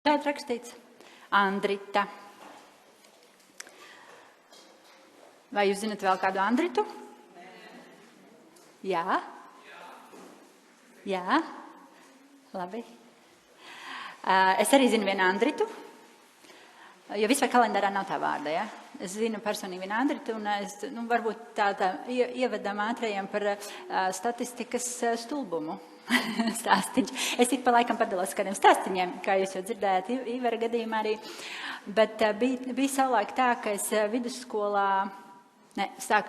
Šeit rakstīts Andrita. Vai jūs zinat vēl kādu Andritu? Jā? Jā? Labi. Es arī zinu vienu Andritu, jo vispār kalendārā nav tā vārda, ja? Es zinu personīgi vienu Andritu, un es, varbūt tā ievadam ātrējiem par statistikas stulbumu. Stāstiņš. Es ik pa laikam padalos kādiem stāstiņiem, kā jūs jau dzirdējāt Ivara gadījumā arī, bet bija savulaik tā, ka es vidusskolā,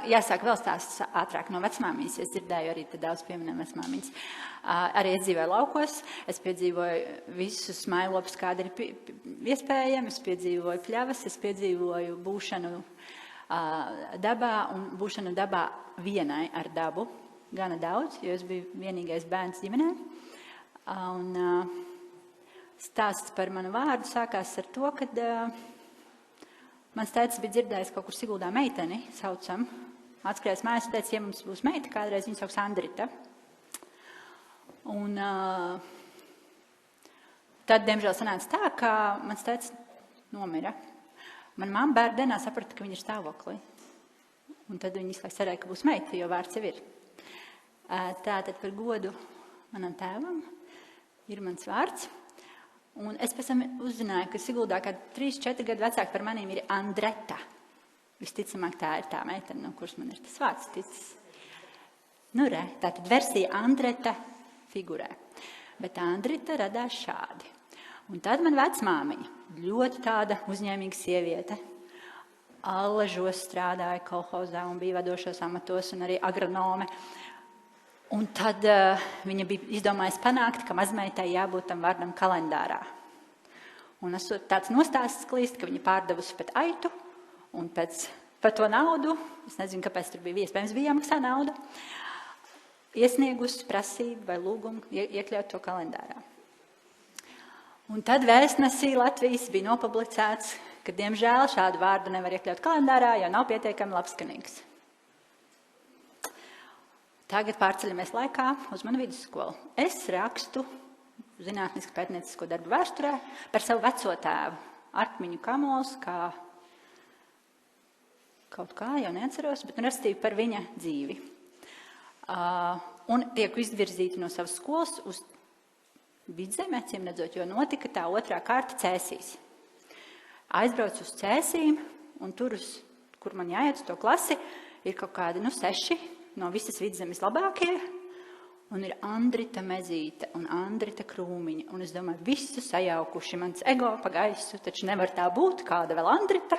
jāsāk vēl stāsts ātrāk no vecmāmiņas, es dzirdēju arī te daudz pieminam vecmāmiņas. Arī es dzīvoju laukos, es piedzīvoju visus mājlopus, kādi ir iespējami, es piedzīvoju pļavas, es piedzīvoju būšanu dabā un būšanu dabā vienai ar dabu. Gana daudz, jo es biju vienīgais bērns ģimenē. Un stāsts par manu vārdu sākās ar to, kad mans tētis bija dzirdējis kaut kur Siguldā meiteni, saucam. Atskrējās mājās un teica, ja mums būs meita, kādreiz viņa sauks Andrita. Un tad, diemžēl, sanāca tā, ka mans tētis nomira. Mana mamma bērndienā saprata, ka viņa ir stāvoklī. Un tad viņa izslēg cerēja, ka būs meita, jo vārds jau ir. Tātad par godu manam tēvam ir mans vārds. Un es pēc tam uzzināju, ka Siguldā kāda 3-4 gadu vecāka par manīm ir Andreta. Visticamāk tā ir tā meitene, no kuras man ir tas vārds ticis. Tātad versija Andreta figurē. Bet Andrita radās šādi. Un tad man vecmāmiņa, ļoti tāda uzņēmīga sieviete, Allažos strādāja kolhozā un bija vadošos amatos un arī agronome. Un tad viņa bija izdomājusi panākt, ka mazmeitai jābūt tam vārdam kalendārā. Un esot tāds nostāsts klīst, ka viņa pārdevusi pēc aitu un par to naudu, es nezinu, kāpēc tur bija iespējams, bija jāmaksā nauda, iesniegusi prasību vai lūgumu iekļaut to kalendārā. Un tad vēstnesī Latvijas bija nopublicēts, ka, diemžēl, šādu vārdu nevar iekļaut kalendārā, jo nav pietiekami labskanīgs. Tagad pārceļamies laikā uz manu vidusskolu. Es rakstu zinātnisku pētniecisko darbu vēsturē par savu veco tēvu, Artmiņu Kamols, kā kaut kā, jau neatceros, bet rakstīju par viņa dzīvi. Un tieku izvirzīti no savas skolas uz Vidzemi, acīm redzot, jo notika tā otrā kārta Cēsīs. Aizbraucu uz Cēsīm, un tur, kur man jāiet uz to klasi, ir kaut kādi, 6 no visas Vidzemes labākie, un ir Andrita Mezīte un Andrita Krūmiņa. Un es domāju, visu sajaukuši, mans ego pa gaisu, taču nevar tā būt, kāda vēl Andrita,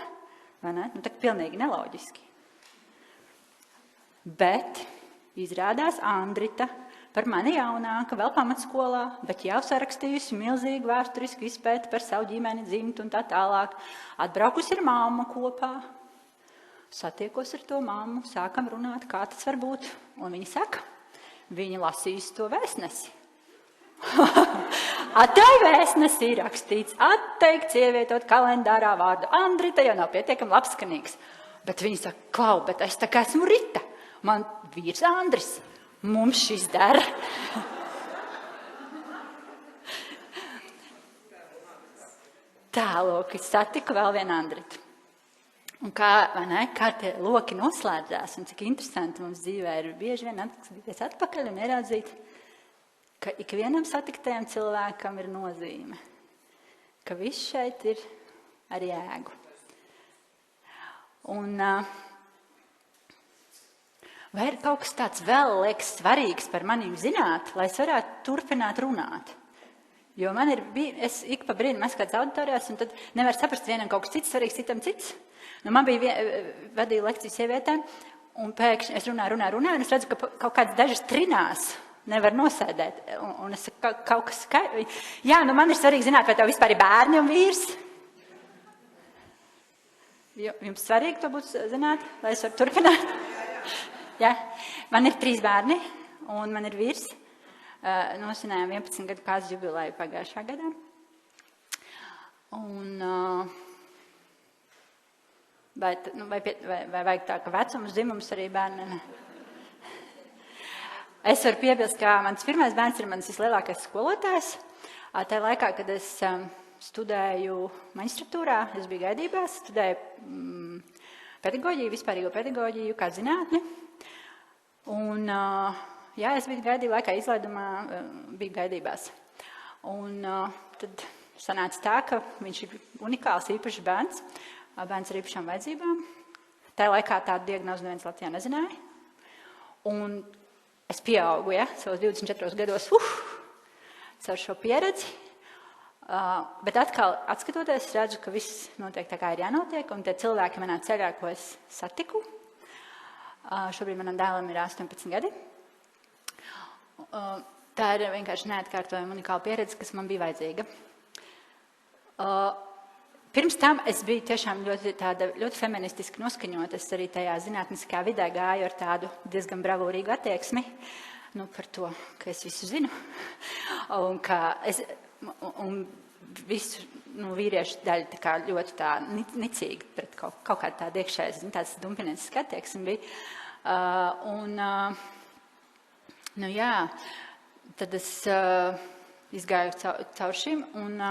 vai ne? Tā pilnīgi neloģiski. Bet izrādās Andrita par mani jaunāka, vēl pamatskolā, bet jau sarakstījusi milzīgu vēsturisku izpēti par savu ģimeni, dzimtu un tā tālāk. Atbraukusi ar mammu kopā. Satiekos ar to mammu, sākam runāt, kā tas var būt. Un viņa saka, viņa lasīs to vēstnesi. Tai vēstnesī rakstīts, atteikts ievietot kalendārā vārdu Andrita, jo nav pietiekami labskanīgs. Bet viņa saka, klau, bet es tā kā esmu Rita. Man vīrs Andris. Mums šis der. Tālūk, es satiku vēl vienu Andritu. Un kā tie loki noslēdzās, un cik interesanti mums dzīvē ir bieži vien atskatīties atpakaļ un ieraudzīt, ka ikvienam satiktajam cilvēkam ir nozīme, ka viss šeit ir ar jēgu. Un vai ir kaut kas tāds vēl, liekas, svarīgs par manīm zināt, lai es varētu turpināt runāt? Jo man es ik pa brīdim esmu kāds auditorijās, un tad nevar saprast vienam kaut kas cits svarīgs, citam cits. Man bija vadīja lekciju sievietēm, un pēkšņi es runāju, un es redzu, ka kaut kāds dažas trinās nevar nosēdēt. Un es kaut kas Jā, man ir svarīgi zināt, vai tev vispār ir bērni un vīrs. Jums svarīgi to būtu zināt, lai es varu turpināt? Jā, man ir 3 bērni, un man ir vīrs. Nosinājām 11 gadu kāzu jubileju pagājušā gadā. Un vai vajag tā, ka vecums, dzimums arī bērni? Es varu piebilst, ka mans pirmais bērns ir mans vislielākais skolotājs. Tā laikā, kad es studēju maģistratūrā, es biju gaidībās, studēju pedagoģiju, vispārīgo pedagoģiju, kā zinātni. Un, jā, es biju gaidību laikā izlaidumā, biju gaidībās. Un tad sanāca tā, ka viņš ir unikāls, īpašs bērns ar īpašām vajadzībām. Tā laikā tādu diagnozi neviens Latvijā nezināja. Un es pieaugu, ja, savos 24 gados, caur šo pieredzi. Bet atkal, atskatoties, redzu, ka viss notiek tā, kā ir jānotiek, un tie cilvēki manā ceļā, ko es satiku, šobrīd manam dēlam ir 18 gadi. Tā ir vienkārši neatkārtojama unikāla pieredze, kas man bija vajadzīga. Pirms tam es biju tiešām ļoti feministiski noskaņota. Es arī tajā zinātniskajā vidē gāju ar tādu diezgan bravūrīgu attieksmi, par to, ka es visu zinu. Un visu vīriešu daļu tā kā ļoti tā nicīgi pret kaut kādu tādu iekšējas, tāds dumpiniecisks attieksmi bija. Jā, tad es izgāju caur šim un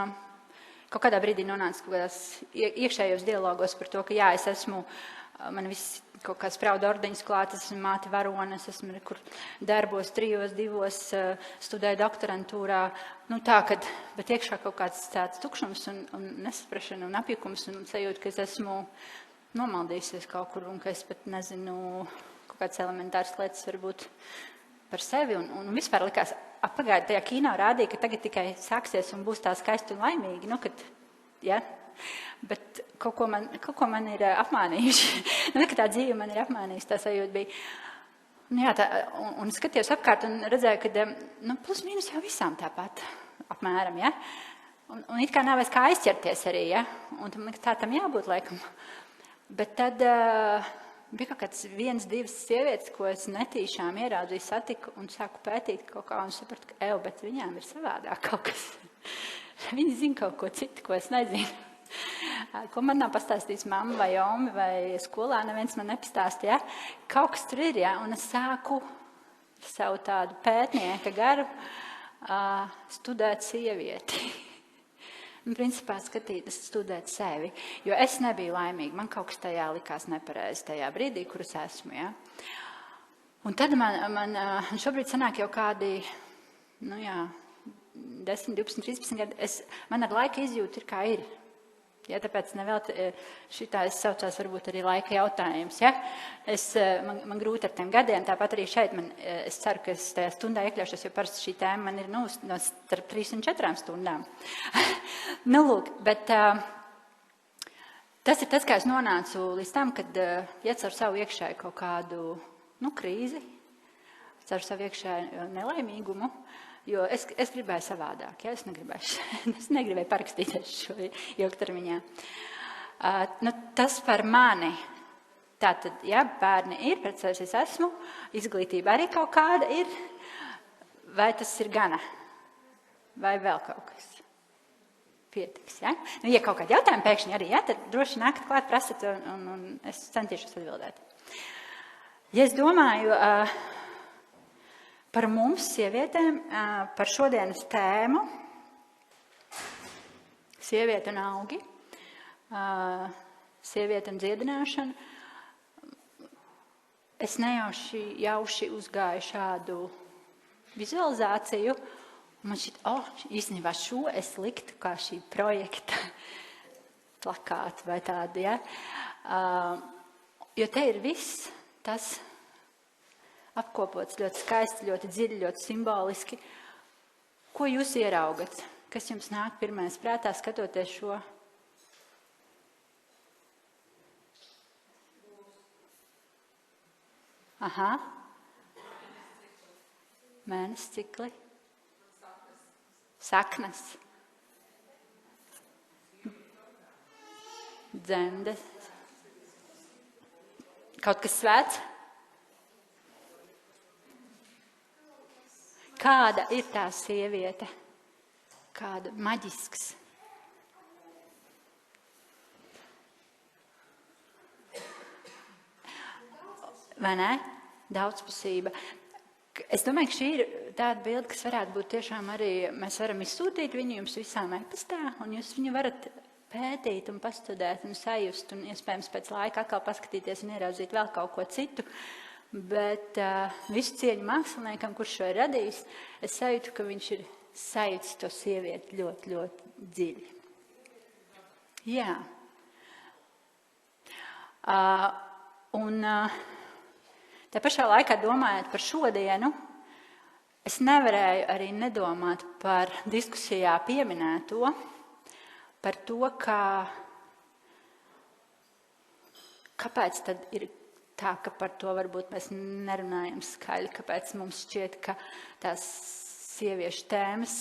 kaut kādā brīdī nonācu kaut kādās iekšējos dialogos par to, ka jā, es esmu, man viss kaut kāds sprauda ordeņas klāt, es esmu māte varone, es esmu kur darbos 3, 2, studēju doktorantūrā, bet iekšā kaut kāds tāds tukšums un nesaprašana un apjukums un sajūta, ka es esmu nomaldījusies kaut kur un ka es pat nezinu kaut kāds elementārs lietas varbūt par sevi un vispār likās, pagaidi tajā kino rādīja, ka tagad tikai sāksies un būs tā skaisti un laimīgi, bet kaut ko man ir apmānījuši, ka tā dzīve man ir apmānījusi, tā sajūta bija. Un skatījos apkārt un redzēju, ka plus mīnus jau visām tāpat apmēram, ja? Un it kā nav vairs kā aizķerties arī, ja? Un tā tam jābūt laikam. Bet tad bija kaut kāds 1, 2 sievietes, ko es netīšām ieraudzīju, satiku un sāku pētīt kaut kā un sapratu, ka bet viņām ir savādāk kaut kas. Viņi zina kaut ko citu, ko es nezinu. Ko man nav pastāstījis mamma vai Omi vai skolā, neviens man nepastāstīja. Kaut kas tur ir, ja? Un es sāku savu tādu pētnieka garu studēt sievieti. Un principā studēt sevi, jo es nebiju laimīga. Man kaut kas tajā likās nepareizi tajā brīdī, kur es esmu. Ja? Un tad man šobrīd sanāk jau kādi, 10, 12, 13 gadi. Man ar laika izjūta ir kā ir. Ja, tāpēc nevēl šitā es saucās varbūt arī laika jautājums. Ja? Man grūti ar tiem gadiem, tāpat arī šeit. Es ceru, ka es tajā stundā iekļaušos, jo parasti šī tēma man ir no starp 3 un 4 stundām. Bet tas ir tas, kā es nonācu līdz tam, kad iet ar savu iekšēju kaut kādu krīzi, ar savu iekšēju nelaimīgumu. Jo es gribēju savādāk, ja? Es negribēju parakstīties šo ilgtermiņā. Tas par mani. Tātad, ja bērni ir, precēs es esmu, izglītība arī kaut kāda ir, vai tas ir gana? Vai vēl kaut kas? Pietiks, ja? Ja kaut kādi jautājumi pēkšņi arī, ja, tad droši nākt klāt prasat un es centīšos atbildēt. Ja es domāju par mums, sievietēm, par šodienas tēmu, sieviete un augi, sieviete un dziedināšana, es nejauši uzgāju šādu vizualizāciju, un man šķiet, īstenībā šo es liktu kā šī projekta plakātu vai tādu, ja? Jo te ir viss tas apkopots ļoti skaisti, ļoti dziļi, ļoti simboliski. Ko jūs ieraugat? Kas jums nāk pirmais prātā, skatoties šo? Aha. Mēnesis cikli. Saknes. Dzemdes. Kaut kas svēts? Kāda ir tā sieviete? Kāda maģisks? Vai ne? Daudzpusība. Es domāju, ka šī ir tāda bilde, kas varētu būt tiešām arī, mēs varam izsūtīt viņu jums visām e-pastā, un jūs viņu varat pētīt un pastudēt un sajust, un iespējams pēc laika atkal paskatīties un ieraudzīt vēl kaut ko citu. Bet visu cieņu māksliniekam, kurš šo ir radījis, es sajūtu, ka viņš ir sajūts to sievieti ļoti, ļoti dziļi. Jā. Tā pašā laikā domājot par šodienu, es nevarēju arī nedomāt par diskusijā pieminēto, par to, kāpēc tad ir tā, ka par to varbūt mēs nerunājam skaļi, kāpēc mums šķiet, ka tās sieviešu tēmas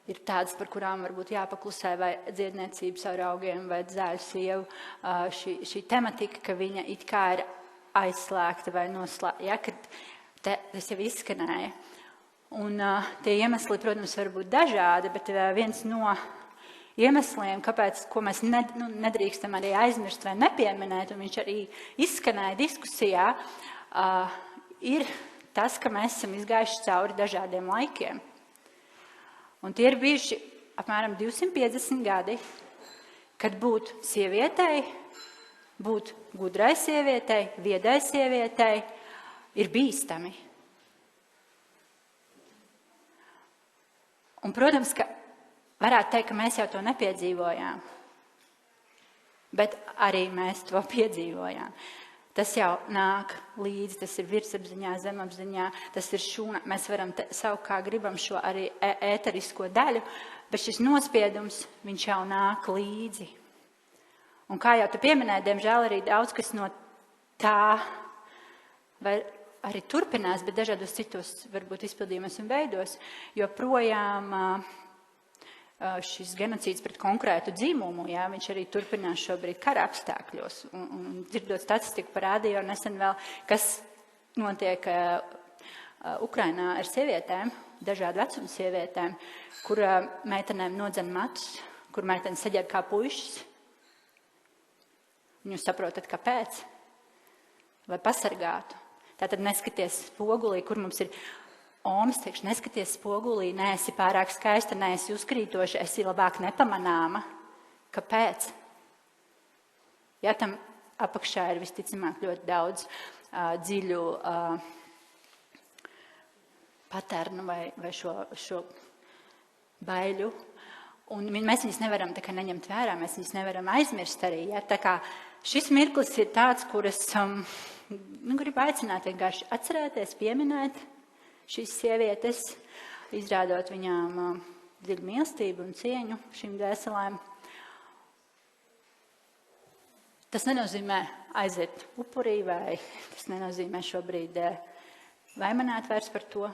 ir tādas, par kurām varbūt jāpaklusē, vai dziedniecības ar augiem, vai dzēļu sievu, šī tematika, ka viņa it kā ir aizslēgta vai noslēgta, ja, kad tas jau izskanēja. Un tie iemesli, protams, var būt dažādi, bet viens no iemesliem, kāpēc, ko mēs nedrīkstam arī aizmirst vai nepieminēt, un viņš arī izskanēja diskusijā, ir tas, ka mēs esam izgājuši cauri dažādiem laikiem. Un tie ir bijuši apmēram 250 gadi, kad būt sievietei, būt gudrai sievietei, viedai sievietei ir bīstami. Un, protams, ka varētu teikt, ka mēs jau to nepiedzīvojām, bet arī mēs to piedzīvojām. Tas jau nāk līdzi, tas ir virsapziņā, zemapziņā, tas ir šūna. Mēs varam saukt, kā gribam šo arī ēterisko daļu, bet šis nospiedums, viņš jau nāk līdzi. Un kā jau tu pieminēji, diemžēl arī daudz, kas no tā vai arī turpinās, bet dažādos citos varbūt izpildījumos un veidos, jo projām šis genocīds pret konkrētu dzimumu, jā, viņš arī turpinās šobrīd kara apstākļos. Un dzirdot statistiku parādīja nesen vēl, kas notiek Ukrainā ar sievietēm, dažādu vecumu sievietēm, kur meitenēm nodzen matus, kur meitenes saģēr kā puišas. Un jūs saprotat, kāpēc? Lai pasargātu. Tātad neskaties spogulī, kur mums ir Omas, teikšu, neskaties spogulī, neesi pārāk skaista, neesi uzkrītoša, esi labāk nepamanāma. Kāpēc? Ja tam apakšā ir visticamāk ļoti daudz dziļu paternu vai šo baiļu. Un mēs viņus nevaram tā kā neņemt vērā, mēs viņus nevaram aizmirst arī. Ja? Tā kā šis mirklis ir tāds, kur es gribu aicināt vienkārši atcerēties, pieminēt šīs sievietes, izrādot viņām dziļu mīlestību un cieņu šīm dvēselēm. Tas nenozīmē aiziet upurī, vai tas nenozīmē šobrīd vaimanāt vairs par to,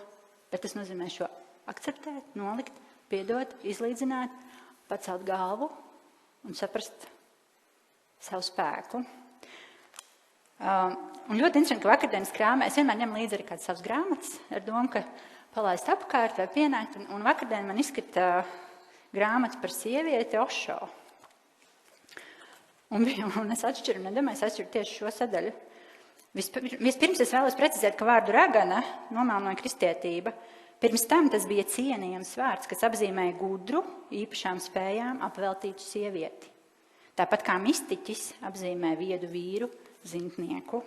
bet tas nozīmē šo akceptēt, nolikt, piedot, izlīdzināt, pacelt galvu un saprast savu spēku. Un ļoti interesanti, ka vakardienas krāmē es vienmēr ņemu līdzi arī kādas savas grāmatas ar domu, ka palaist apkārt vai pienākt. Un vakardien man izkrita grāmata par sievieti Ošo. Un es atšķiru, nedomāju, es atšķiru tieši šo sadaļu. Vispirms es vēlos precizēt, ka vārdu ragana nomelnoja kristietība. Pirms tam tas bija cienījams vārds, kas apzīmēja gudru, īpašām spējām apveltītu sievieti. Tāpat kā mistiķis apzīmē viedu vīru, zintnieku.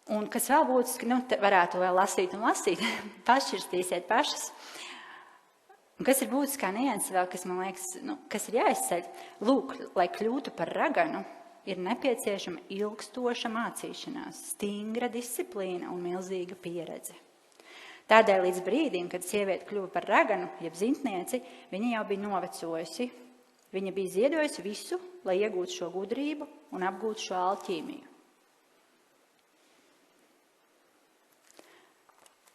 Un kas vēl būtiski, varētu vēl lasīt un lasīt, pašķirstīsiet pašas. Un kas ir būtiskā nianse vēl, kas man liekas, kas ir jāizceļ? Lūk, lai kļūtu par raganu, ir nepieciešama ilgstoša mācīšanās, stingra disciplīna un milzīga pieredze. Tādēļ līdz brīdim, kad sieviete kļuva par raganu, jeb zintnieci, viņa jau bija novecojusi. Viņa bija ziedojusi visu, lai iegūtu šo gudrību un apgūtu šo alķīmiju.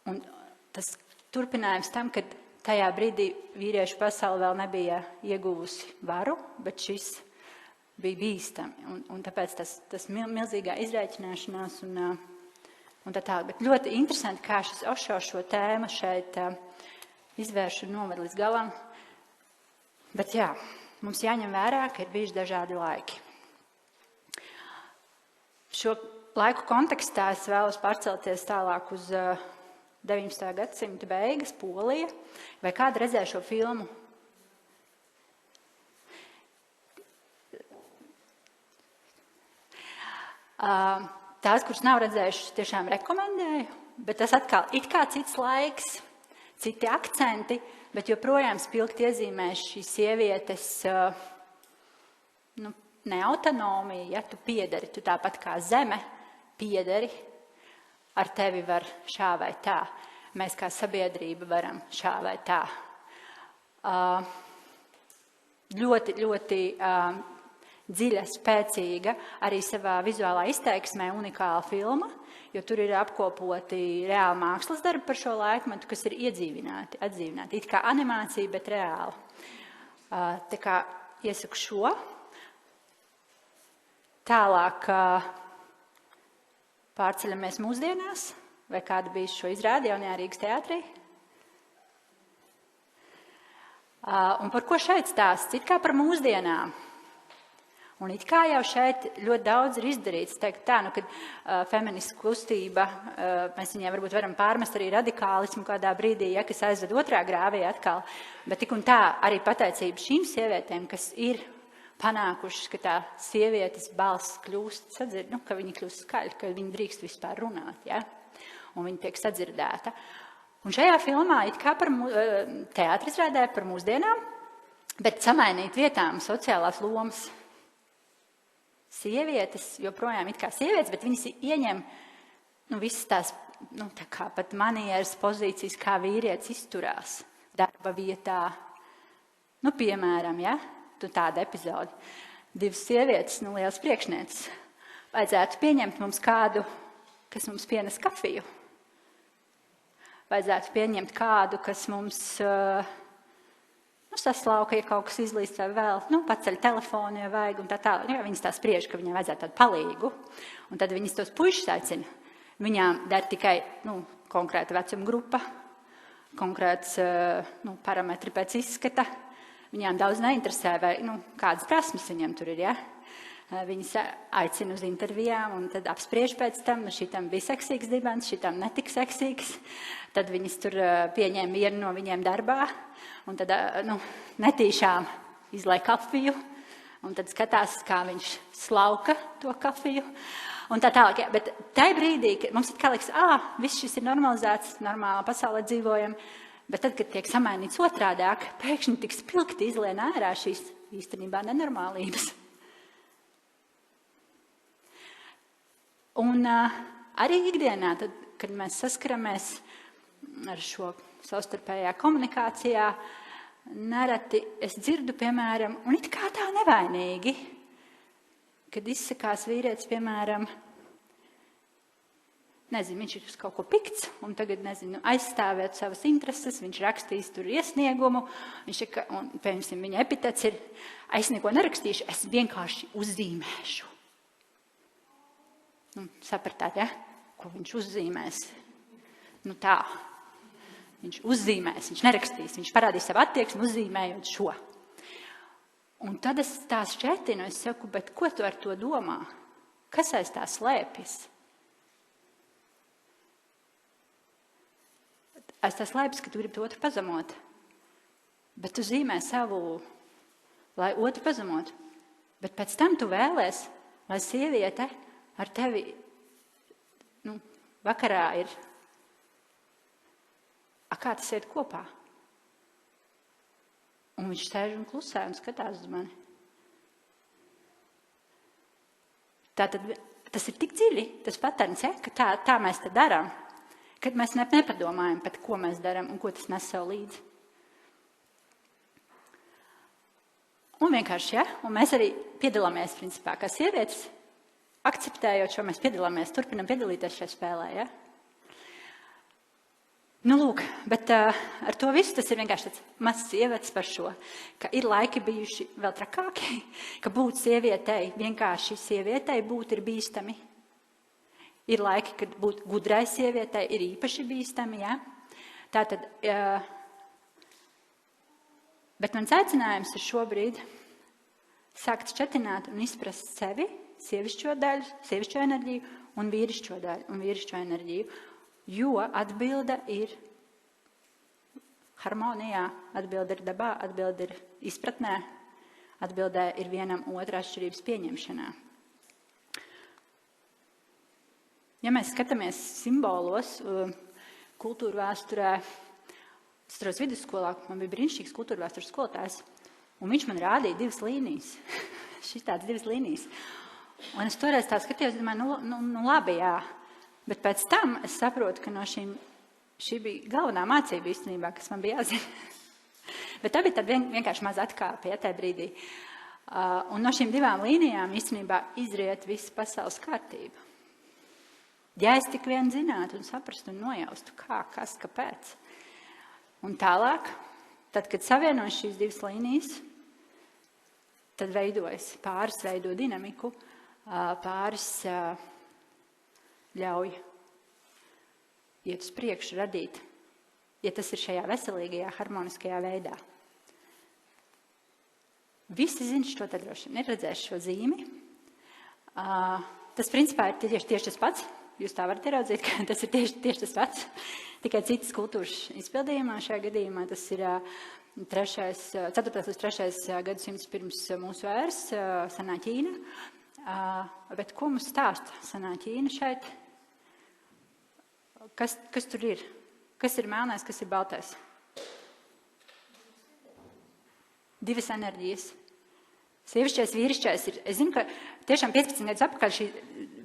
Un tas turpinājums tam, kad tajā brīdī vīriešu pasaule vēl nebija ieguvusi varu, bet šis bija bīstami. Un tāpēc tas milzīgā izrēķināšanās un tā tālāk. Bet ļoti interesanti, kā šis Ošo šo tēmu šeit izvērš un noved līdz galam. Bet jā, mums jāņem vērā, ka ir bijuši dažādi laiki. šo laiku kontekstā es vēlos pārcelties tālāk uz 19. gadsimta beigas, Polija. Vai kāda redzēja šo filmu? Tās, kuras nav redzējušas, tiešām rekomendēju, bet tas atkal it kā cits laiks, citi akcenti, bet joprojām spilgti iezīmē šīs sievietes neautonomiju, ja tu piederi, tu tāpat kā zeme piederi, ar tevi var šā vai tā. Mēs kā sabiedrība varam šā vai tā. Ļoti, ļoti dziļa, spēcīga, arī savā vizuālā izteiksmē unikāla filma, jo tur ir apkopoti reāli mākslas darbi par šo laikmetu, kas ir iedzīvināti, atdzīvināti. It kā animācija, bet reāli. Tā kā iesaku šo. Tālāk pārceļamies mūsdienās, vai kāda bija šo izrādi jaunajā Rīgas teātrī. Un par ko šeit stāsts? It kā par mūsdienām. Un it kā jau šeit ļoti daudz ir izdarīts. Teikt tā, kad feministu kustība, mēs viņai varbūt varam pārmest arī radikālismu kādā brīdī, ja, kas aizved otrā grāvī atkal. Bet tik un tā arī pateicība šīm sievietēm, kas ir panākušas, ka tā sievietes balss kļūst sadzird, ka viņa kļūst skaļa, ka viņa drīkst vispār runāt, ja? Un viņa tiek sadzirdēta. Un šajā filmā it kā par teātris rādē par mūsdienām, bet samainīt vietām sociālās lomas. Sievietes joprojām it kā sievietes, bet viņas ieņem visas tās, tā kā pat manieres pozīcijas, kā vīrietis izturās darba vietā. Piemēram, ja, tāda epizode. 2 sievietes, liels priekšnieces. Vajadzētu pieņemt mums kādu, kas mums pienes kafiju. Vajadzētu pieņemt kādu, kas mums saslauka, ja kaut kas izlīst vai vēl, paceļ telefonu, ja vajag, un tā tālāk. Viņas tā spriež, ka viņai vajadzētu tādu palīgu. Un tad viņas tos puišus aicina. Viņām der tikai konkrēta vecuma grupa, konkrēts parametri pēc izskata. Viņām daudz neinteresē, vai kādas prasmes viņiem tur ir, ja? Viņas aicina uz intervijām un tad apspriež pēc tam, šitam bija seksīgs dibens, šitam netik seksīgs. Tad viņas tur pieņēma vienu no viņiem darbā un tad netīšām izlai kafiju un tad skatās, kā viņš slauka to kafiju un tā tālāk. Ja. Bet tajā brīdī, kad mums it kā liekas, viss šis ir normalizēts, normālā pasaulē dzīvojam, bet tad, kad tiek samainīts otrādāk, pēkšņi tik spilgti izlien ārā šīs īstenībā nenormālības. Un arī ikdienā, tad, kad mēs saskaramies ar šo savstarpējā komunikācijā, nereti es dzirdu, piemēram, un it kā tā nevainīgi, kad izsakās vīrietis, piemēram, viņš ir uz kaut ko pikts, un tagad, aizstāvēt savas intereses, viņš rakstīs tur iesniegumu, un, piemēram, viņa epitets ir, es neko nerakstīšu, es vienkārši uzzīmēšu. Sapratāt, ja? Ko viņš uzzīmēs? Tā. Viņš uzzīmēs, viņš nerakstīs, viņš parādīs savu attieksmi, uzzīmējot šo. Un tad es tā šķetinu, es saku, bet ko tu ar to domā? Kas aiz tā slēpjas? Aiz tā slēpjas, ka tu gribi otru pazemot. Bet tu zīmē savu, lai otru pazemotu. Bet pēc tam tu vēlies, lai sieviete ar tevi vakarā ir, kā tas iet kopā? Un viņš sēž un klusē un skatās uz mani. Tātad tas ir tik dziļi, tas patērns, ja, ka tā mēs te darām, kad mēs nepadomājam, pat ko mēs darām un ko tas nes sev līdzi. Un vienkārši, ja, un mēs arī piedalāmies, principā, kā sievietes, akceptējot šo, mēs piedalāmies, turpinam piedalīties šajā spēlē, ja? Lūk, bet ar to visu tas ir vienkārši tāds mazs ievads par šo, ka ir laiki bijuši vēl trakāki, ka būt sievietei, vienkārši sievietei būt ir bīstami. Ir laiki, kad būt gudrai sievietei ir īpaši bīstami, ja? Tātad, bet mans aicinājums ir šobrīd sākt šķetināt un izprast sevi, sievišķo daļu, sievišķo enerģiju un vīrišķo daļu un vīrišķo enerģiju. Jo atbilde ir harmonijā, atbilde ir dabā, atbilde ir izpratnē, atbildē ir vienam otra atšķirības pieņemšanā. Ja mēs skatāmies simbolos, kultūra vēsturē, es vidusskolā, man bija brīnišķīgs kultūra vēstures skolotājs, un viņš man rādīja 2 līnijas. Šis tāds 2 līnijas. Un es toreiz tā skatījos, domāju, nu labi, jā. Bet pēc tam es saprotu, ka no šī bija galvenā mācība īstenībā, kas man bija jāzina. Bet tā bija tāda vienkārši maza atkāpe, ja, tajā brīdī. Un no šīm 2 līnijām īstenībā izriet visa pasaules kārtība. Ja es tik vien zinātu un saprastu un nojaustu, kā, kas, kāpēc. Un tālāk, tad, kad savienoju šīs 2 līnijas, tad pāris veido dinamiku, pāris ļauj iet uz priekšu, radīt, ja tas ir šajā veselīgajā, harmoniskajā veidā. Visi zina šo te droši vien, ir redzējuši šo zīmi. Tas principā ir tieši tas pats. Jūs tā varat ieraudzīt, ka tas ir tieši tas pats. Tikai citas kultūras izpildījumā. Šajā gadījumā tas ir 4. līdz 3. gadsimts pirms mūsu ēras, senā Ķīna. Bet ko mums stāsta senā Ķīna šeit? Kas tur ir? Kas ir melnais, kas ir baltais? 2 enerģijas. Sievišķais, vīrišķais ir. Es zinu, ka tiešām 15 gadus atpakaļ šī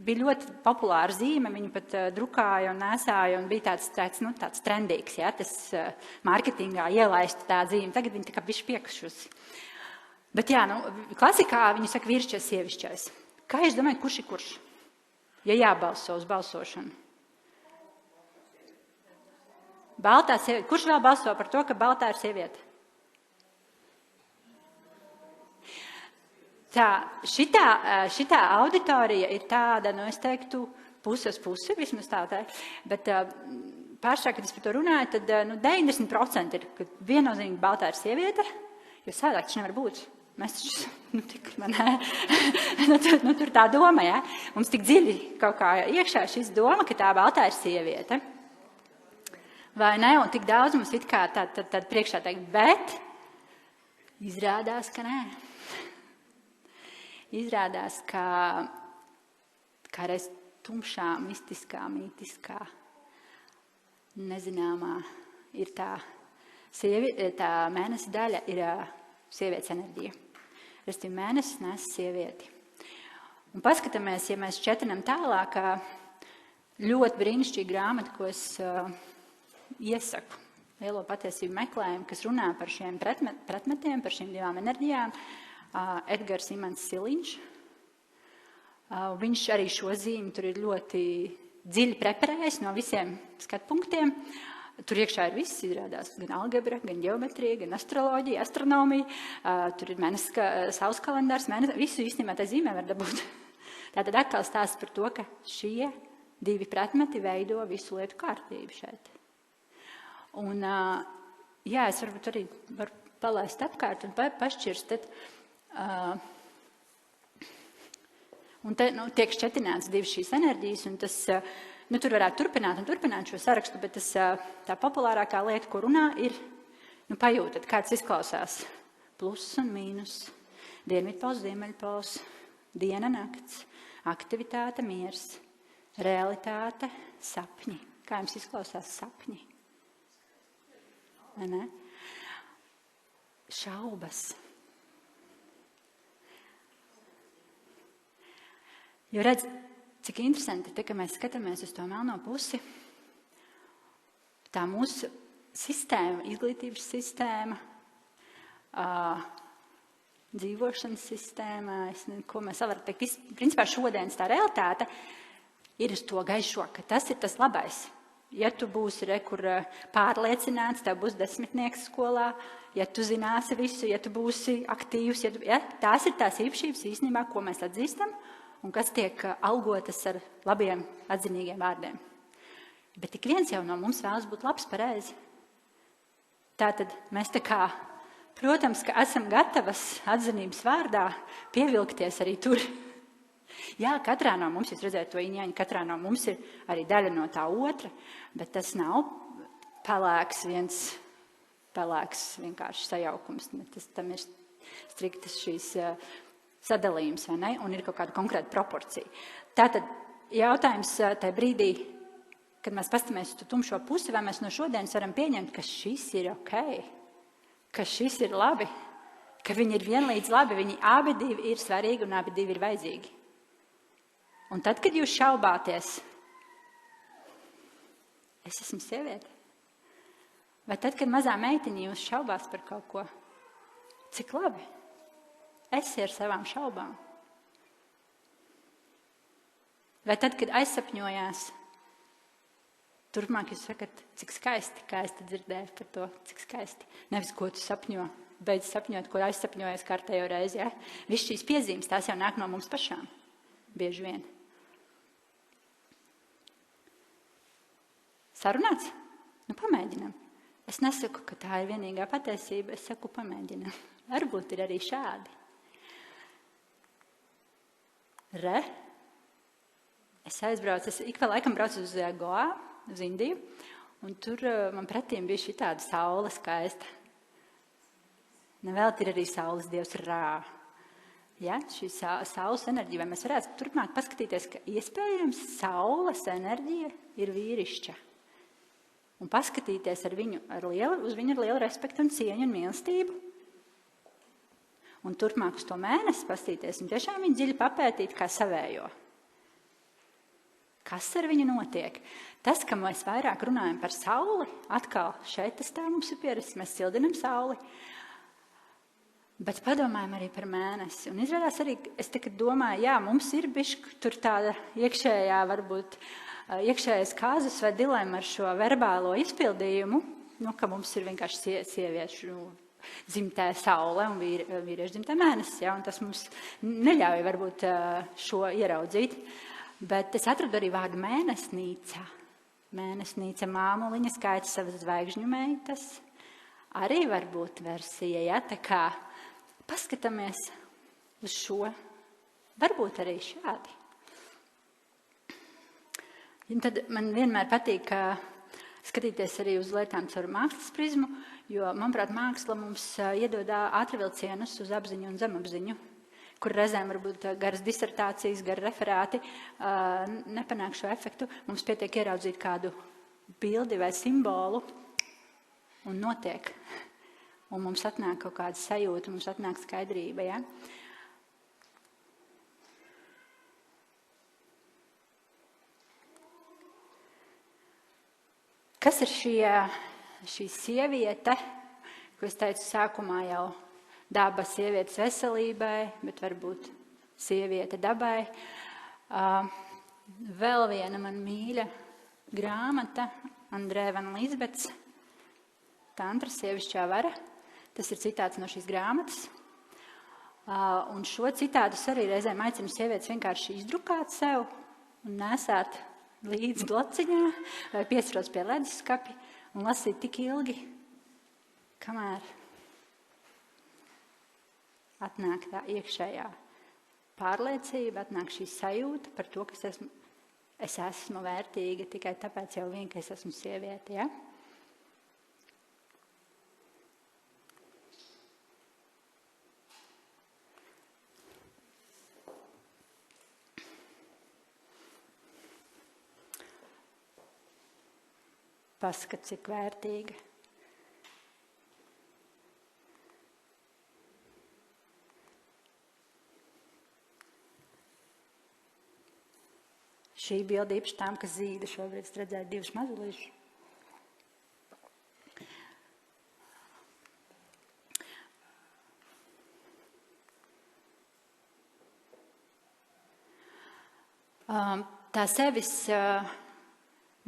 bija ļoti populāra zīme. Viņu pat drukāja un nēsāja un bija tāds trendīgs. Ja, tas mārketingā ielaistu tā zīme. Tagad viņi tā kā bišķi piekušus. Bet jā, klasikā viņi saka vīrišķais, sievišķais. Kā jūs domājat, kurš ir kurš? Ja jābalso uz balsošanu. Baltā sieviete. Kurš vēl balso par to, ka baltā ir sieviete? Šitā auditorija ir tāda, es teiktu, puses, vismaz tā. Bet pārsvarā, kad es par to runāju, tad 90% ir, ka viennozīmīgi baltā ir sieviete, jo savādāk tas nevar būt. Mēs taču, tur tā doma, ja? Mums tik dziļi kaut kā iekšā šis doma, ka tā baltā ir sieviete. Vai ne? Un tik daudz mums it kā tad priekšā teikt, bet izrādās, ka nē. Izrādās, ka reiz tumšā, mistiskā, mītiskā, nezināmā ir tā mēnesi daļa ir sievietes enerģija. Restīvi mēnesis nes sievieti. Un paskatāmies, ja mēs šķetinam tālāk, ļoti brīnišķīga grāmata, ko es iesaku. Lielo patiesību meklējumu, kas runā par šiem pretmetiem, par šīm 2 enerģijām. Edgars Imants Siliņš. Viņš arī šo zīmi tur ir ļoti dziļi preparējis no visiem skatpunktiem. Tur iekšā ir viss, izrādās gan algebra, gan ģeometrija, gan astroloģija, astronomija. Tur ir saules kalendārs, visu īstenībā tā zīmē var dabūt. Tātad atkal stāsts par to, ka šie 2 pretmeti veido visu lietu kārtību šeit. Un, jā, es varbūt arī varu palaist apkārt un pašķirst. Un te tiek šķetināts 2 šīs enerģijas, un tas, tur varētu turpināt šo sarakstu, bet tas, tā populārākā lieta, ko runā, ir, pajūtat, kāds izklausās plus un mīnus, dienvidpols, ziemeļpols, diena, nakts, aktivitāte, miers, realitāte, sapņi. Kā jums izklausās sapņi? Vai ne? Šaubas. Jo redz, cik interesanti, ka mēs skatāmies uz to melno pusi, tā mūsu sistēma, izglītības sistēma, dzīvošanas sistēma, ko mēs varam teikt, principā šodienas tā realitāte ir uz to gaišo, ka tas ir tas labais. Ja tu būsi kur pārliecināts, tev būs 10 skolā, ja tu zināsi visu, ja tu būsi aktīvs, tās ir tās īpašības īstenībā, ko mēs atzīstam, un kas tiek algotas ar labiem, atzinīgiem vārdiem. Bet tik viens jau no mums vēlas būt labs pareizi. Tātad mēs tā kā, protams, ka esam gatavas atzinības vārdā pievilkties arī tur. Jā, katrā no mums, jūs redzētu to iņaņu, katrā no mums ir arī daļa no tā otra, bet tas nav pelēks vienkārši sajaukums. Tam ir striktas šīs sadalījums, vai ne? Un ir kaut kāda konkrēta proporcija. Tātad jautājums tajā brīdī, kad mēs pastamies uz tumšo pusi, vai mēs no šodienas varam pieņemt, ka šis ir ok, ka šis ir labi, ka viņi ir vienlīdz labi, viņi abi divi ir svarīgi un abi divi ir vajadzīgi. Un tad, kad jūs šaubāties, es esmu sieviete. Vai tad, kad mazā meitiņa jūs šaubās par kaut ko, cik labi? Esi ar savām šaubām. Vai tad, kad aizsapņojās, turpmāk jūs sakat, cik skaisti, kā es te dzirdēju par to, cik skaisti. Nevis, ko tu sapņo, beidz sapņot, ko aizsapņojies kārtējo reizi. Ja? Viss šīs piezīmes, tās jau nāk no mums pašām. Bieži vien. Sarunāts? Nu, pamēģinam. Es nesaku, ka tā ir vienīgā patiesība, es saku, pamēģinam. Varbūt ir arī šādi. Es aizbraucu, ik pa laikam braucu uz Goa, uz Indiju, un tur man pretīm bija šī tāda saule skaista. Nevēl ir arī saules dievs Rā. Ja? Šī saules enerģija, vai mēs varētu turpmāk paskatīties, ka iespējams saules enerģija ir vīrišķa. Un paskatīties uz viņu ar lielu respektu un cieņu un mīlestību. Un turpmāk uz to mēnesi paskatīties un tiešām viņu dziļi papētīt kā savējo. Kas ar viņu notiek? Tas, ka mēs vairāk runājam par sauli, atkal šeit tas tā mums ir pierasts, mēs sildinam sauli, bet padomājam arī par mēnesi. Un izrādās arī, es tagad domāju, jā, mums ir bišķi tur tāda iekšējā, varbūt iekšējais kāzus vai dilema ar šo verbālo izpildījumu, ka mums ir vienkārši sieviešu dzimtē saule un vīriešu dzimtē mēnesis, ja, un tas mums neļauj varbūt šo ieraudzīt. Bet es atradu arī vārdu mēnesnīca. Mēnesnīca māmuliņa skaita savas zvaigžņu meitas. Arī var būt versija, ja, tā kā paskatāmies uz šo. Varbūt arī šādi. Un tad man vienmēr patīk skatīties arī uz lietām caur mākslas prizmu, jo, manuprāt, māksla mums iedod ātrvilcienus uz apziņu un zemapziņu, kur reizēm varbūt garas disertācijas, gari referāti nepanāk šo efektu. Mums pietiek ieraudzīt kādu bildi vai simbolu un notiek. Un mums atnāk kaut kāda sajūta, mums atnāk skaidrība. Ja? Kas ir šī sieviete, ko es teicu sākumā jau daba sievietes veselībai, bet varbūt sieviete dabai. Vēl viena man mīļa grāmata, Andrē Van Līsbets, Tantra sievišķā vara. Tas ir citāts no šīs grāmatas. Un šo citātus arī reizēm aicinu sievietes vienkārši izdrukāt sev un nesāt līdz blociņā vai piesrots pie leduskapja un lasīt tik ilgi, kamēr atnāk tā iekšējā pārliecība, atnāk šī sajūta par to, ka es esmu vērtīga tikai tāpēc jau vien, ka es esmu sieviete. Ja? Paskat, cik vērtīga. Šī bilde īpaši tām, kas zīda šobrīd, es redzēju divus mazulīšus. Tā sevis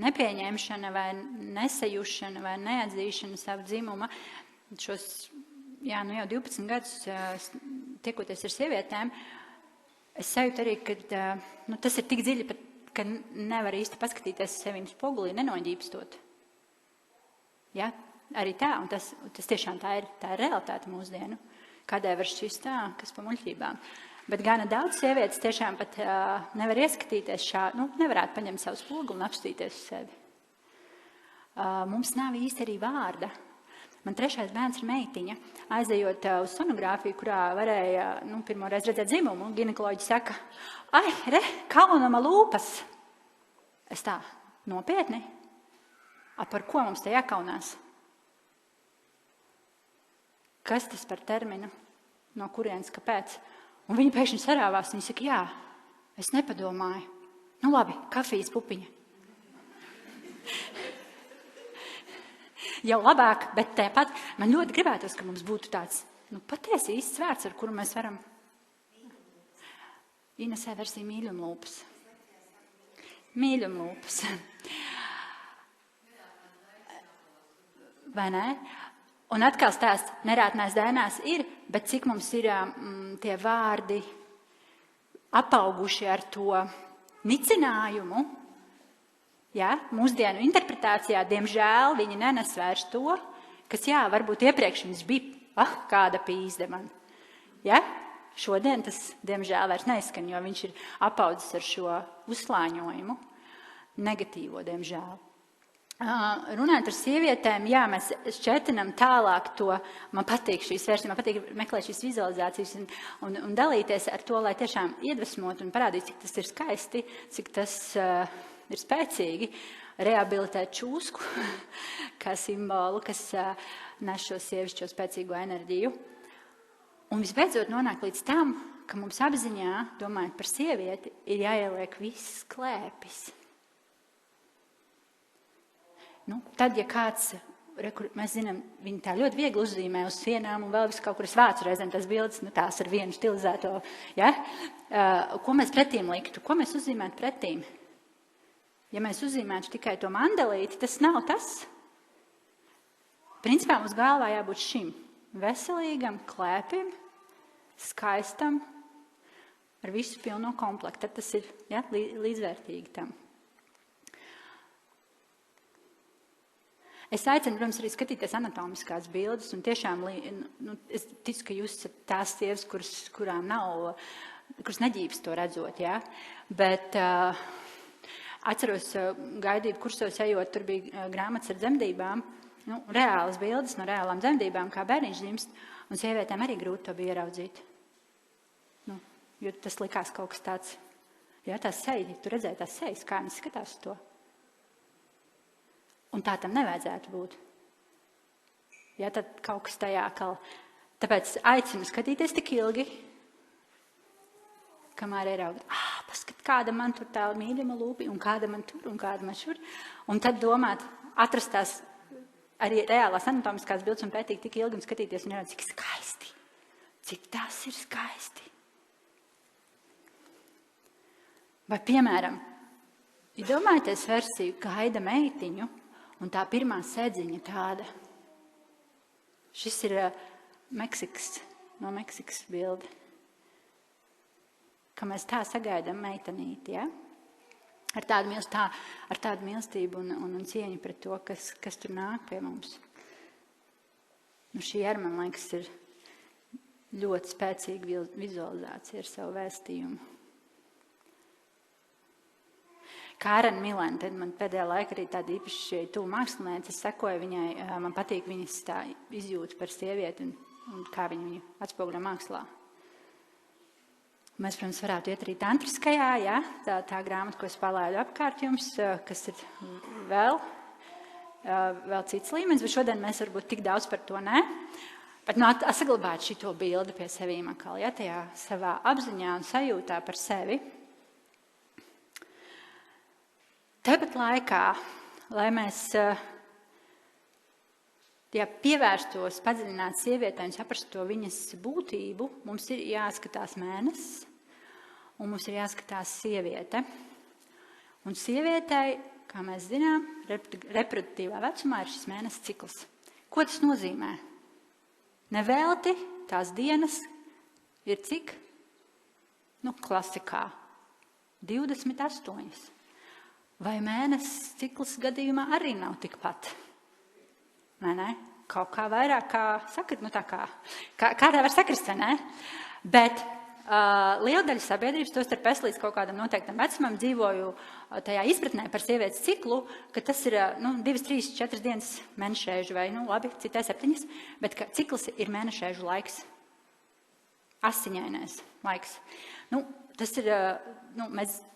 nepieņemšana vai nesajušana vai neatzīšana savu dzimuma. Šos, jau 12 gadus tiekoties ar sievietēm, es sajūtu arī, ka tas ir tik dziļi, ka nevar īsti paskatīties sevim spogulī, nenoģīpstot. Ja? Arī tā, un tas tiešām tā ir realitāte mūsdienu. Kādēļ var šķist tā, kas pa muļķībām. Bet gana daudz sievietes tiešām pat nevar ieskatīties nevarētu paņemt savu spogu un apstīties uz sevi. Mums nav īsti arī vārda. Man 3. bērns ir meitiņa. Aizejot uz sonogrāfiju, kurā varēja pirmoreiz redzēt dzimumu, ginekoloģi saka, kaunama lūpas. Es tā, nopietni? Par ko mums te jākaunās? Kas tas par terminu? No kurienes, kāpēc? Un viņa pēkšņi sarāvās, viņa saka, jā, es nepadomāju. Nu labi, kafijas pupiņa. Jau labāk, bet tāpat man ļoti gribētos, ka mums būtu tāds, patiesi īsts vārds, ar kuru mēs varam. Inesē versija mīļumlūpas. Mīļumlūpas. Vai ne? Un atkal stāsts, nerātnēs dēnās ir, bet cik mums ir tie vārdi apauguši ar to nicinājumu, mūsdienu interpretācijā, diemžēl, viņi nenes vairs to, kas, varbūt iepriekš viņas bija, kāda pīzde man. Šodien tas, diemžēl, vairs neizskan, jo viņš ir apaudzis ar šo uzslāņojumu, negatīvo, diemžēl. Runājot ar sievietēm, mēs šķetinam tālāk to, man patīk šīs versijas, man patīk meklēt šīs vizualizācijas un dalīties ar to, lai tiešām iedvesmot un parādīt, cik tas ir skaisti, cik tas ir spēcīgi, rehabilitēt čūsku, kā simbolu, kas nes šo sievišķo spēcīgo enerģiju. Un visbeidzot nonāk līdz tam, ka mums apziņā, domājot par sievieti, ir jāieliek viss klēpis. Tad, ja kāds, mēs zinām, viņi tā ļoti viegli uzzīmē uz sienām un vēl visu kaut kur es vācu reizēm tās bildes, tās ar vienu stilizēto, ko mēs pretīm liktu, ko mēs uzzīmētu pretīm. Ja mēs uzzīmētu tikai to mandelīti, tas nav tas. Principā mums galvā jābūt šim veselīgam klēpim, skaistam, ar visu pilno komplektu. Tad tas ir līdzvērtīgi tam. Es aicinu, protams, arī skatīties anatomiskās bildes, un tiešām, es ticu, ka jūs esat tās sievas, kurām nav, kuras neģības to redzot, Bet atceros, gaidību kursos ejot, tur bija grāmatas ar dzemdībām, reālas bildes no reālām dzemdībām, kā bērniņš dzimst, un sievietēm arī grūti to bija ieraudzīt. Jo tas likās kaut kas tāds, tās sejas, tu redzēji tās sejas, kā viņas skatās uz to. Un tā tam nevajadzētu būt. Tad kaut kas tajā kal. Tāpēc aicinu skatīties tik ilgi, kamēr ir augt. Paskat, kāda man tur tā mīļuma lūpi, un kāda man tur, un kāda man šur. Un tad domāt, atrast tās arī reālās anatomiskās bildes un pētīt tik ilgi un skatīties un redzēt, cik skaisti. Cik tas ir skaisti. Vai, piemēram, domājieties versiju gaida meitiņu, un tā pirmā sēdziņa tāda. Šis ir no Meksikas bilde. Ka mēs tā sagaidām meitenīti, Ar tādu mīlestību un cieņu pret to, kas tur nāk pie mums. Šī ar, man liekas, ir ļoti spēcīga vizualizācija ar savu vēstījumu. Karen Milēna, tad man pēdējā laika arī tāda īpaši tuvu māksliniece, es sekoju viņai, man patīk viņas tā izjūta par sievieti un kā viņu atspoguļo mākslā. Mēs, protams, varētu iet arī tantriskajā, tā grāmata, ko es palaidu apkārt jums, kas ir vēl cits līmenis, bet šodien mēs varbūt tik daudz par to ne. Bet saglabāt šito bildi pie sevīm atkal, tajā savā apziņā un sajūtā par sevi. Tāpat laikā, lai mēs pievērstos, padziļināt sievietē un saprast to viņas būtību, mums ir jāskatās mēnesis un mums ir jāskatās sieviete. Un sievietei, kā mēs zinām, reproduktīvā vecumā ir šis mēnesis cikls. Ko tas nozīmē? Nevelti tās dienas ir cik? Klasikā 28. Vai mēnesis cikls gadījumā arī nav tikpat? Vai ne? Kaut kā vairāk, kā tā var sakrist, vai ne? Bet liela daļa sabiedrības, tostarp es līdz kaut kādam noteiktam vecumam dzīvoju tajā izpratnē par sievietes ciklu, ka tas ir 2, 3, 4 dienas mēnešreižu vai, labi, citai 7, bet ka cikls ir mēnešreižu laiks. Asiņainais laiks. Tas ir,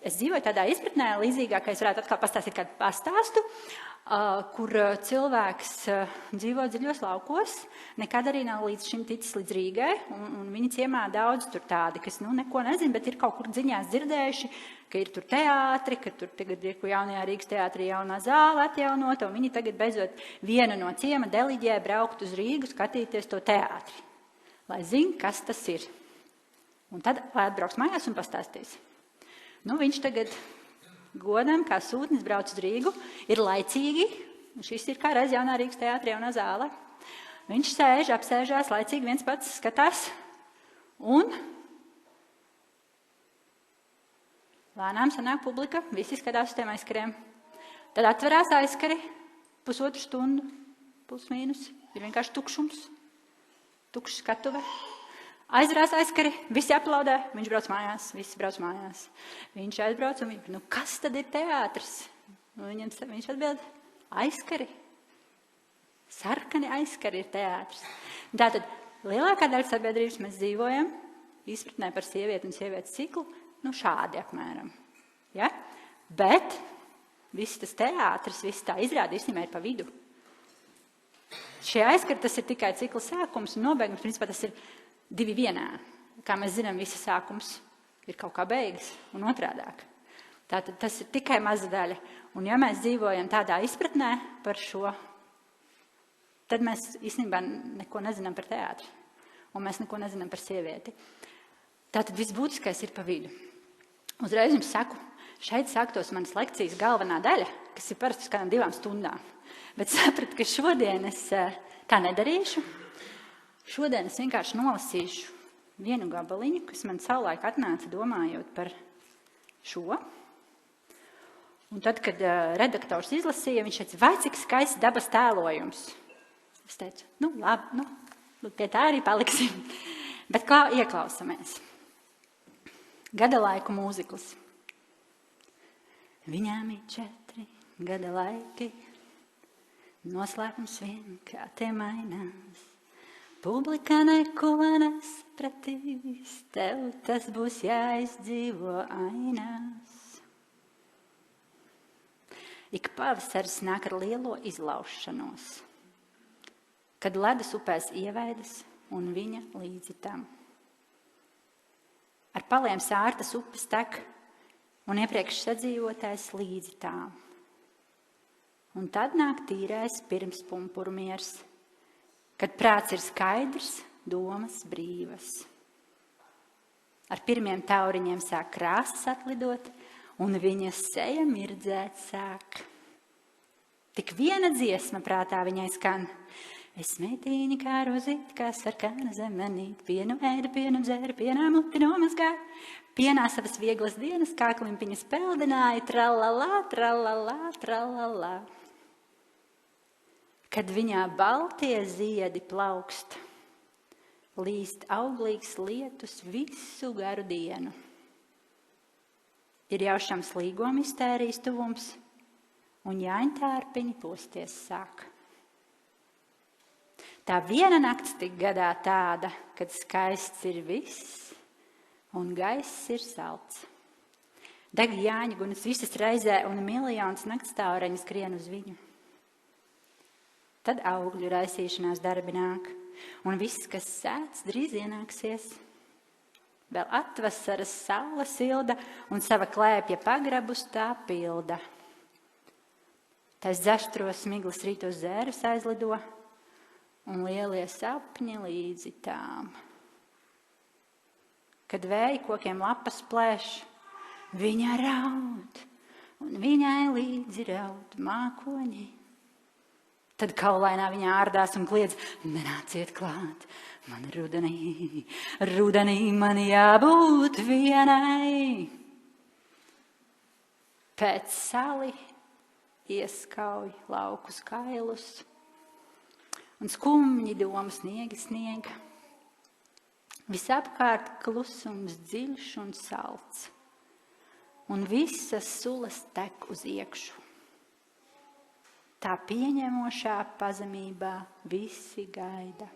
es dzīvoju tādā izpratnē, līdzīgāk, ka es varētu atkal pastāstīt kādu pastāstu, kur cilvēks dzīvo dziļos laukos, nekad arī nav līdz šim ticis līdz Rīgai, un viņi ciemā daudz tur tādi, kas neko nezin, bet ir kaut kur dziļās dzirdējuši, ka ir tur teātri, ka tur tagad ir, ko jaunajā Rīgas teātrī jaunā zāle atjaunota, un viņi tagad beidzot viena no ciema deliģē braukt uz Rīgu, skatīties to teātri, lai zina, kas tas ir. Un tad, lai atbrauks mājās un pastāstīs. Viņš tagad godam, kā sūtnis brauc uz Rīgu, ir laicīgi, un šis ir kā reiz jaunā Rīgas teātrī jaunā zāle. Viņš sēž, apsēžās, laicīgi viens pats skatās, un lēnām sanāk publika, visi skatās uz tiem aizkariem. Tad atverās aizkari, 1,5 stundu, plus mīnus, ir vienkārši tukšums, tukšs skatuve. Aizrās aizkari, visi aplaudē, viņš brauc mājās, visi brauc mājās. Viņš aizbrauc un viņš, kas tad ir teātris? Viņš atbild, aizkari. Sarkani aizkari ir teātris. Tātad lielākā daļa sabiedrības mēs dzīvojam izpratnē par sievieti un sievietes ciklu, šādi apmēram. Ja? Bet viss tas teātris, viss tā izrāda īstenībā ir pa vidu. Šie aizkari, tas ir tikai cikla sākums un nobeigums, principā tas ir 2 vienā. Kā mēs zinām, visa sākums ir kaut kā beigas un otrādāk. Tātad tas ir tikai maza daļa. Un ja mēs dzīvojam tādā izpratnē par šo, tad mēs īstenībā neko nezinām par teātri. Un mēs neko nezinām par sievieti. Tātad viss būtiskais ir pa vidu. Uzreiz jums saku, šeit sāktos manas lekcijas galvenā daļa, kas ir parasti uz kādām 2 stundām. Bet sapratu, ka šodien es tā nedarīšu. Šodien es vienkārši nolasīšu vienu gabaliņu, kas man savulaik atnāca domājot par šo. Un tad, kad redaktors izlasīja, viņš teica, vai cik skaists dabas tēlojums. Es teicu, labi, pie tā arī paliksim. Bet ieklausamies. Gada laiku mūzikls. Viņām ir 4 gada laiki, noslēpums vien kā tie mainās. Publika neko nespratīs, tev tas būs jāizdzīvo ainās. Ik pavasaris nāk ar lielo izlaušanos, kad ledus upēs ieveidas un viņa līdzi tam. Ar paliem sārtas upes tek un iepriekš sadzīvotais līdzi tām. Un tad nāk tīrais pirms pumpuru miers, kad prāts ir skaidrs, domas brīvas. Ar pirmiem tauriņiem sāk krāsas atlidot, un viņa seja mirdzēt sāk. Tik viena dziesma prātā viņai skan. Es metīņi kā rozīt, kā sarkana zemenīt, pienu ēda, pienu dzēra, pienā muti nomazgāja. Pienā savas vieglas dienas, kā klimpiņas peldināja, tralalā, tralalā, tralalā. Kad viņā baltie ziedi plaukst, līst auglīgs lietus visu garu dienu. Ir jaušams līgo mistērijas tuvums, un jāņtārpiņi posties sāk. Tā viena nakts tik gadā tāda, kad skaists ir viss, un gaiss ir salds. Deg jāņgunas visas reizē, un miljons naktstāureņi skrien uz viņu. Tad augļu raisīšanās darbi nāk, un viss, kas sēts, drīz ienāksies. Vēl atvasaras saule silda, un sava klēpja pagrabus tā pilda. Tais dzeštros smiglas rītos zēras aizlido, un lielie sapņi līdzi tām. Kad vēji kokiem lapas plēš, viņa raud, un viņai līdzi raud mākoņi. Tad kaulainā viņa ārdās un kliedz, nenāciet klāt, man rudenī, rudenī man jābūt vienai. Pēc sali ieskauj lauku skailus, un skumji domu sniegi sniega. Visapkārt klusums dziļš un salds, un visas sulas tek uz iekšu. Tā pieņemošā pazemībā visi gaida,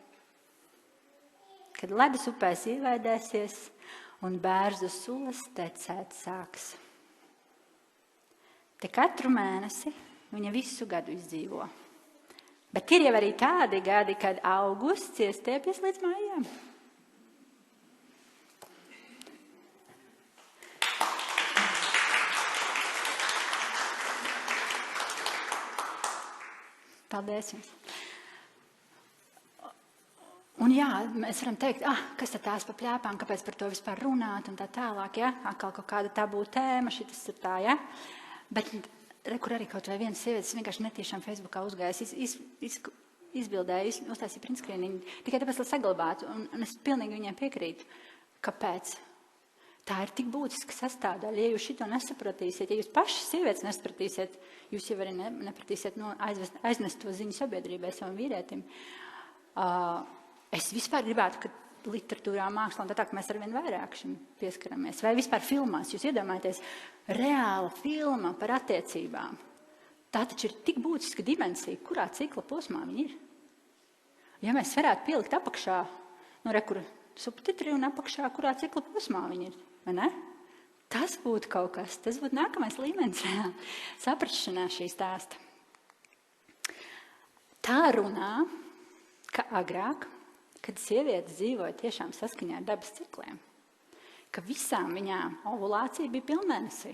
kad ledus upēs ievēdēsies un bērzu sulas tecēt sāks. Te katru mēnesi viņa visu gadu izdzīvo. Bet ir jau arī tādi gadi, kad augusts iestiepjas līdz mājām. Paldies jums. Un jā, mēs varam teikt, kas tad tās pa pļāpām, kāpēc par to vispār runāt un tā tālāk, ja? Atkal kaut kāda tabū tēma, šitas ir tā, ja? Bet, kur arī kaut vai viens sievietes vienkārši netiešām Facebookā uzgājas, izbildēja, uztaisīja printskrieniņu, tikai tāpēc, lai saglabātu, un es pilnīgi viņiem piekrītu. Kāpēc? Tā ir tik būtiska sastāvdaļa. Ja jūs šito nesapratīsiet, ja jūs paši sievietes nesapratīsiet, jūs jau arī nepratīsiet aiznest to ziņu sabiedrībai, savam vīrietim. Es vispār gribētu, ka literatūrā, mākslā un tā ka mēs arvien vairāk šim pieskaramies. Vai vispār filmās, jūs iedomājaties, reāla filma par attiecībām. Tā taču ir tik būtiska dimensija, kurā cikla posmā viņi ir. Ja mēs varētu pielikt apakšā, kur subtitri un apakšā, kurā cikla posmā viņi ir, vai ne? Tas būtu kaut kas, tas būtu nākamais līmenis saprašanā šī stāsta. Tā runā, ka agrāk, kad sievietes dzīvoja tiešām saskaņā ar dabas cikliem, ka visām viņām ovulācija bija pilnmēnesī.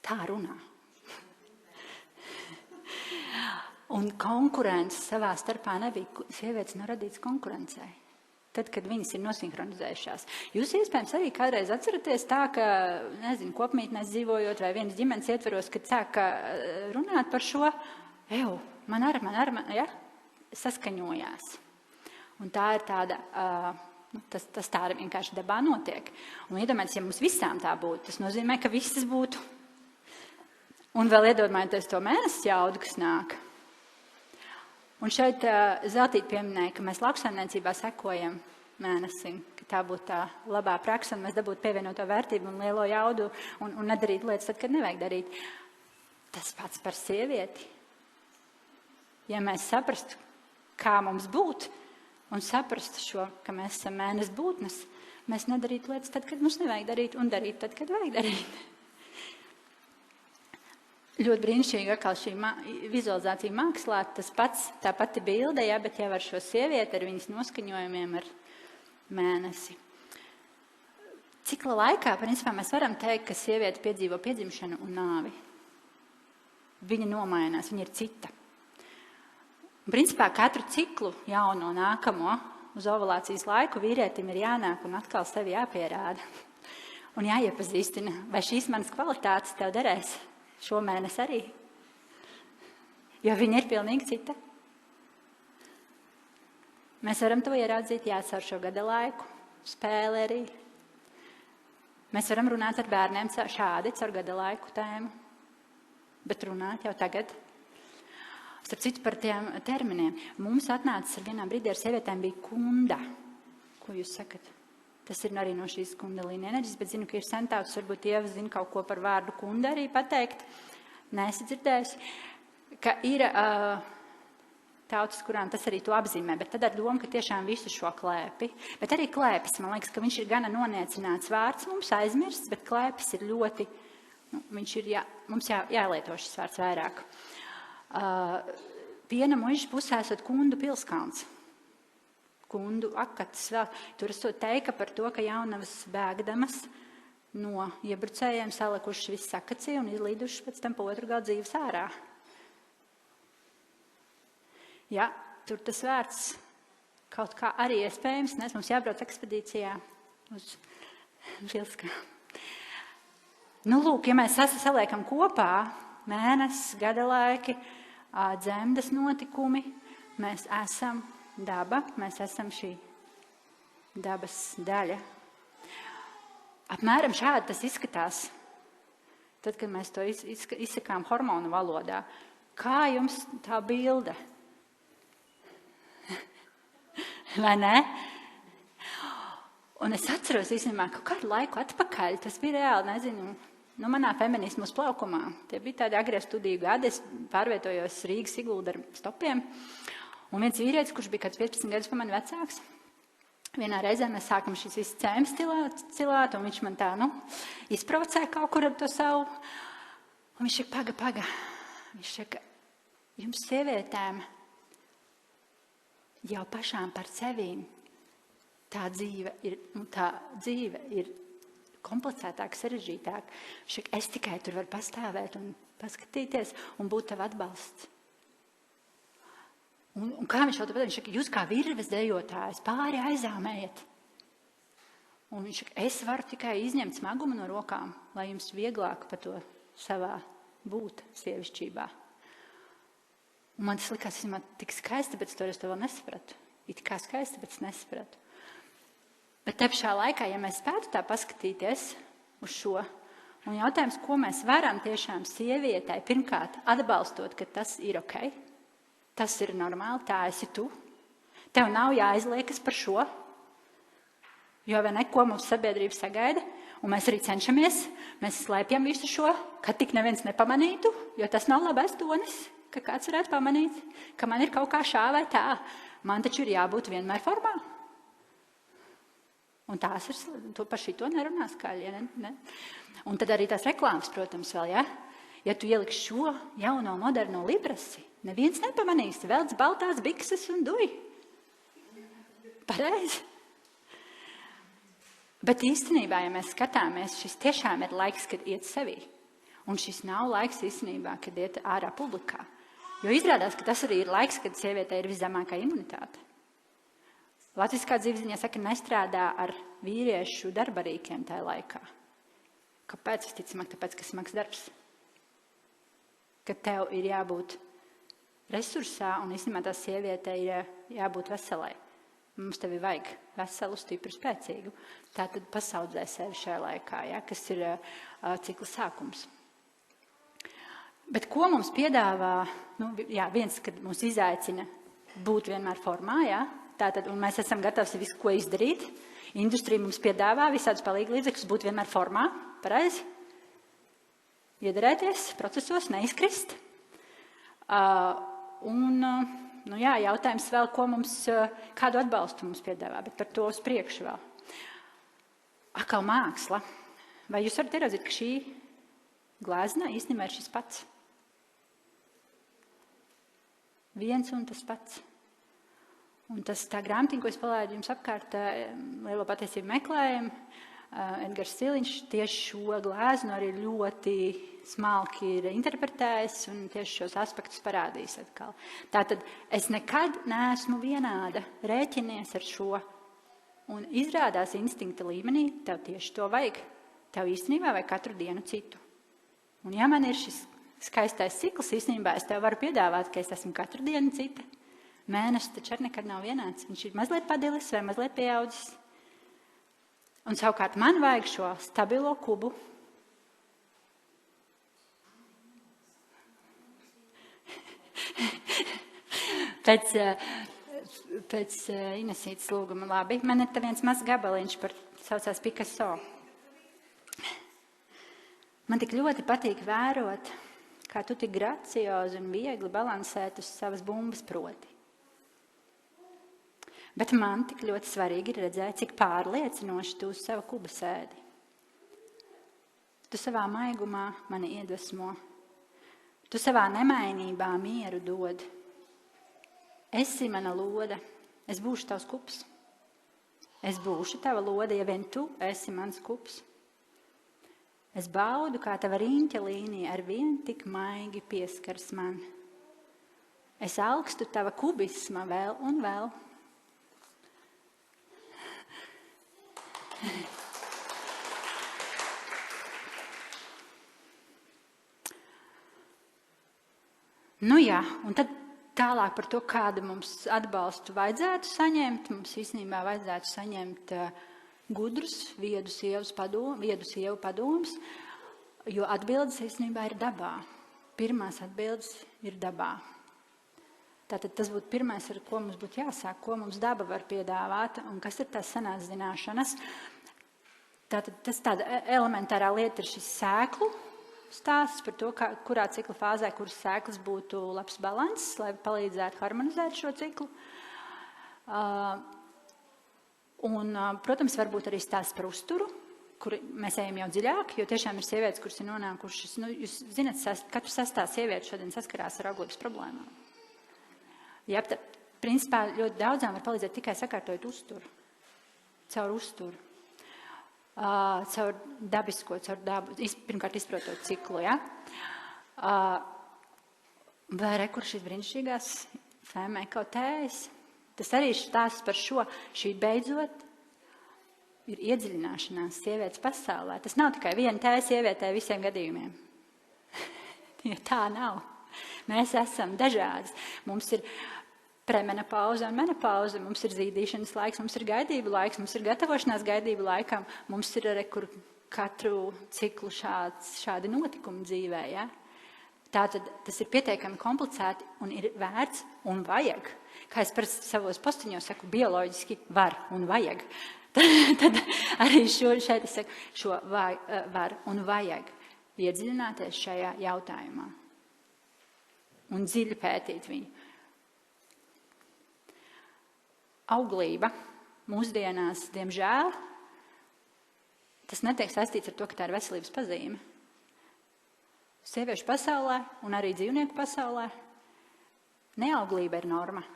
Tā runā. Un konkurence savā starpā nebija, sievietes nav radītas konkurencei. Tad, kad viņas ir nosinhronizējušās. Jūs iespējams arī kādreiz atceraties tā, ka, kopmītnēs dzīvojot vai vienas ģimenes ietveros, kad sāk runāt par šo, man ja? Saskaņojās. Un tā ir tāda, tas tā vienkārši dabā notiek. Un iedomājieties, ja mums visām tā būtu, tas nozīmē, ka visas būtu. Un vēl iedomājieties to mēnesi jaudu, kas nāk. Un šeit Zeltīte pieminēja, ka mēs lauksaimniecībā sekojam mēnesim, ka tā būtu tā labā praksa, un mēs dabūtu pievienoto vērtību un lielo jaudu un nedarīt lietas tad, kad nevajag darīt. Tas pats par sievieti. Ja mēs saprastu, kā mums būt, un saprastu šo, ka mēs esam mēnesi būtnes, mēs nedarītu lietas tad, kad mums nevajag darīt, un darīt tad, kad vajag darīt. Ļoti brīnišķīgi atkal šī vizualizācija mākslā, tas pats, tā pati bilde, ja, bet jau ar šo sievieti, ar viņas noskaņojumiem, ar mēnesi. Cikla laikā, principā, mēs varam teikt, ka sieviete piedzīvo piedzimšanu un nāvi. Viņa nomainās, viņa ir cita. Un, principā, katru ciklu jauno nākamo uz ovulācijas laiku vīrietim ir jānāk un atkal sevi jāpierāda. Un jāiepazīstina, vai šīs manas kvalitātes tev derēs. Šomēnes arī. Jo viņa ir pilnīgi cita. Mēs varam to ieraudzīt, caur šo gada laiku, spēli arī. Mēs varam runāt ar bērniem šādi, caur gada laiku tēmu. Bet runāt jau tagad. Starp citu par tiem terminiem. Mums atnācis ar vienā brīdī ar sievietēm bija kunda. Ko jūs sakat? Tas ir arī no šīs kundalīna enerģijas, bet zinu, ka ir centauts, varbūt Ieva zina kaut ko par vārdu kunda arī pateikt. Neesi dzirdējusi, ka ir tautas, kurām tas arī to apzīmē, bet tad ar domu, ka tiešām visu šo klēpi. Bet arī klēpis, man liekas, ka viņš ir gana noniecināts vārds, mums aizmirsts, bet klēpis ir ļoti, viņš ir, mums jālieto šis vārds vairāk. Piena muižas pusē esot kundu pilskalns. Kundu akatas vēl. Tur esot teika par to, ka jaunavas bēgdamas no iebrucējiem salikuši viss akacī un izlīduši pēc tam pa otru gadu dzīves ārā. Ja, tur tas vērts kaut kā arī iespējams, nes mums jābrauc ekspedīcijā uz Pilskām. Lūk, ja mēs saliekam kopā mēnesis, gada laiki, dzemdes notikumi, mēs esam daba, mēs esam šī dabas daļa. Apmēram šādi tas izskatās, tad, kad mēs to izsakām hormonu valodā. Kā jums tā bilde? Vai ne? Un es atceros īstenībā kaut kādu laiku atpakaļ, tas bija reāli, nezinu, manā feminismu uzplaukumā. Tie bija tādi agrie studiju gadi, es pārvietojos Rīgas Sigulda ar stopiem. Un viens vīrietis, kurš bija kāds 15 gadus pa mani vecāks, vienā reizē mēs sākam šīs visas cēmas cilāt, un viņš man tā, izprovocē kaut kur ar to savu. Un viņš saka, paga. Viņš saka, jums sievietēm jau pašām par sevīm tā dzīve ir komplicētāka, sarežģītāka. Viņš saka, es tikai tur varu pastāvēt un paskatīties un būt tev atbalsts. Un kā viņš jau tāpēc, viņš saka, jūs kā virves dejotājs pāri aizāmējat. Un viņš saka, es varu tikai izņemt smagumu no rokām, lai jums vieglāk par to savā būt sievišķībā. Un man tas likās, tik skaisti, bet es to vēl nesapratu. It kā skaisti, bet es nesapratu. Bet te pašā laikā, ja mēs spētu tā paskatīties uz šo, un jautājums, ko mēs varam tiešām sievietei, pirmkārt, atbalstot, ka tas ir ok, tas ir normāli, tā esi tu. Tev nav jāizliekas par šo, jo vai neko mums sabiedrība sagaida, un mēs arī cenšamies, mēs slēpjam visu šo, ka tik neviens nepamanītu, jo tas nav labais tonis, ka kāds varētu pamanīt, ka man ir kaut kā šā vai tā. Man taču ir jābūt vienmēr formā. Un tās ir, par šito nerunā skaļi, ne? Un tad arī tās reklāmas, protams, vēl, ja? Ja tu ieliksi šo jauno, moderno librasi, neviens nepamanīs, velc baltās bikses un duj. Pareizi. Bet īstenībā, ja mēs skatāmies, šis tiešām ir laiks, kad iet sevī. Un šis nav laiks īstenībā, kad iet ārā publikā. Jo izrādās, ka tas arī ir laiks, kad sievietē ir viszemākā imunitāte. Latviskā dzīvesziņā saka, nestrādā ar vīriešu darbarīkiem tajā laikā. Kāpēc? Visticamāk, tāpēc, ka smags darbs. Ka tev ir jābūt resursā un īstenībā tā sieviete ir jābūt veselai. Mums tevi vajag veselu, stipru, spēcīgu. Tā tad pasaudzē sevi šajā laikā, ja, kas ir cikla sākums. Bet ko mums piedāvā? Viens, kad mums izaicina būt vienmēr formā, ja? Tātad, un mēs esam gatavi visu, ko izdarīt. Industrija mums piedāvā visādus palīglīdzekļus būt vienmēr formā, pareizi. Iedarēties procesos, neizkrist. Jautājums vēl, kādu atbalstu mums piedāvā, bet par to uz priekšu vēl. Atkal māksla. Vai jūs varat ieraudzīt, ka šī glezna īstenībā ir šis pats? Viens un tas pats. Un tā grāmatiņa, ko es palaidu jums apkārt, lielo patiesību meklējumu, Edgars Siliņš tieši šo gleznu arī ļoti smalki ir interpretējis un tieši šos aspektus parādījis atkal. Tātad es nekad neesmu vienāda, rēķinies ar šo. Un izrādās instinkta līmenī, tev tieši to vajag. Tev īstenībā vajag katru dienu citu. Un ja man ir šis skaistais cikls, īstenībā es tev varu piedāvāt, ka es esmu katru dienu cita. Mēnesis taču arī nekad nav vienāds. Viņš ir mazliet padilis vai mazliet pieaudzis. Un savukārt man vajag šo stabilo kubu. Pēc Inesītes lūguma labi. Man ir viens mazs gabaliņš saucās Picasso. Man tik ļoti patīk vērot, kā tu tik graciozi un viegli balansēt uz savas bumbas proti. Bet man tik ļoti svarīgi ir redzēt, cik pārliecinoši tu uz savu kubu sēdi. Tu savā maigumā mani iedvesmo. Tu savā nemainībā mieru dod. Esi mana lode, es būšu tavs kups. Es būšu tava lode, ja vien tu esi mans kups. Es baudu, kā tava riņķa līnija ar vien tik maigi pieskars man. Es augstu tava kubisma vēl un vēl. Un tad tālāk par to, kādu mums atbalstu vajadzētu saņemt. Mums īstenībā vajadzētu saņemt gudrus, viedu sievu padomus, jo atbildes īstenībā ir dabā. Pirmās atbildes ir dabā. Tātad tas būtu pirmais, ar ko mums būtu jāsāk, ko mums daba var piedāvāt un kas ir tās senās zināšanas. Tātad tas tāda elementārā lieta ir šis sēklu stāsts par to, kurā cikla fāzē, kuras sēklas būtu labs balanss, lai palīdzētu harmonizēt šo ciklu. Protams, varbūt arī stāsts par uzturu, kur mēs ejam jau dziļāk, jo tiešām ir sievietes, kuras ir nonākušas. Jūs zināt, katru sastā sieviete šodien saskarās ar auglības problēmām. Jā, principā ļoti daudzām var palīdzēt tikai sakārtojot uzturu, caur uzturu, caur dabisko, caur dabu, pirmkārt izprotot ciklu, ja? Vai rekur šīs brīnišķīgās Femme Ekotējas, tas arī stāsts par šo, šī beidzot ir iedziļināšanās sievietes pasaulē. Tas nav tikai viena tēja sievietē visiem gadījumiem. Ja tā nav. Mēs esam dažādas. Mums ir premenopauze un menopauze, mums ir zīdīšanas laiks, mums ir gaidību laiks, mums ir gatavošanās gaidību laikam, mums ir arī katru ciklu šādi notikumi dzīvē. Ja? Tātad tas ir pietiekami komplicēti un ir vērts un vajag. Kā es par savos postiņos saku, bioloģiski var un vajag. Tad arī šeit es saku, šo var un vajag iedziļināties šajā jautājumā un dziļi pētīt viņu. Auglība mūsdienās, diemžēl, tas netiek saistīts ar to, ka tā ir veselības pazīme. Sieviešu pasaulē un arī dzīvnieku pasaulē neauglība ir norma.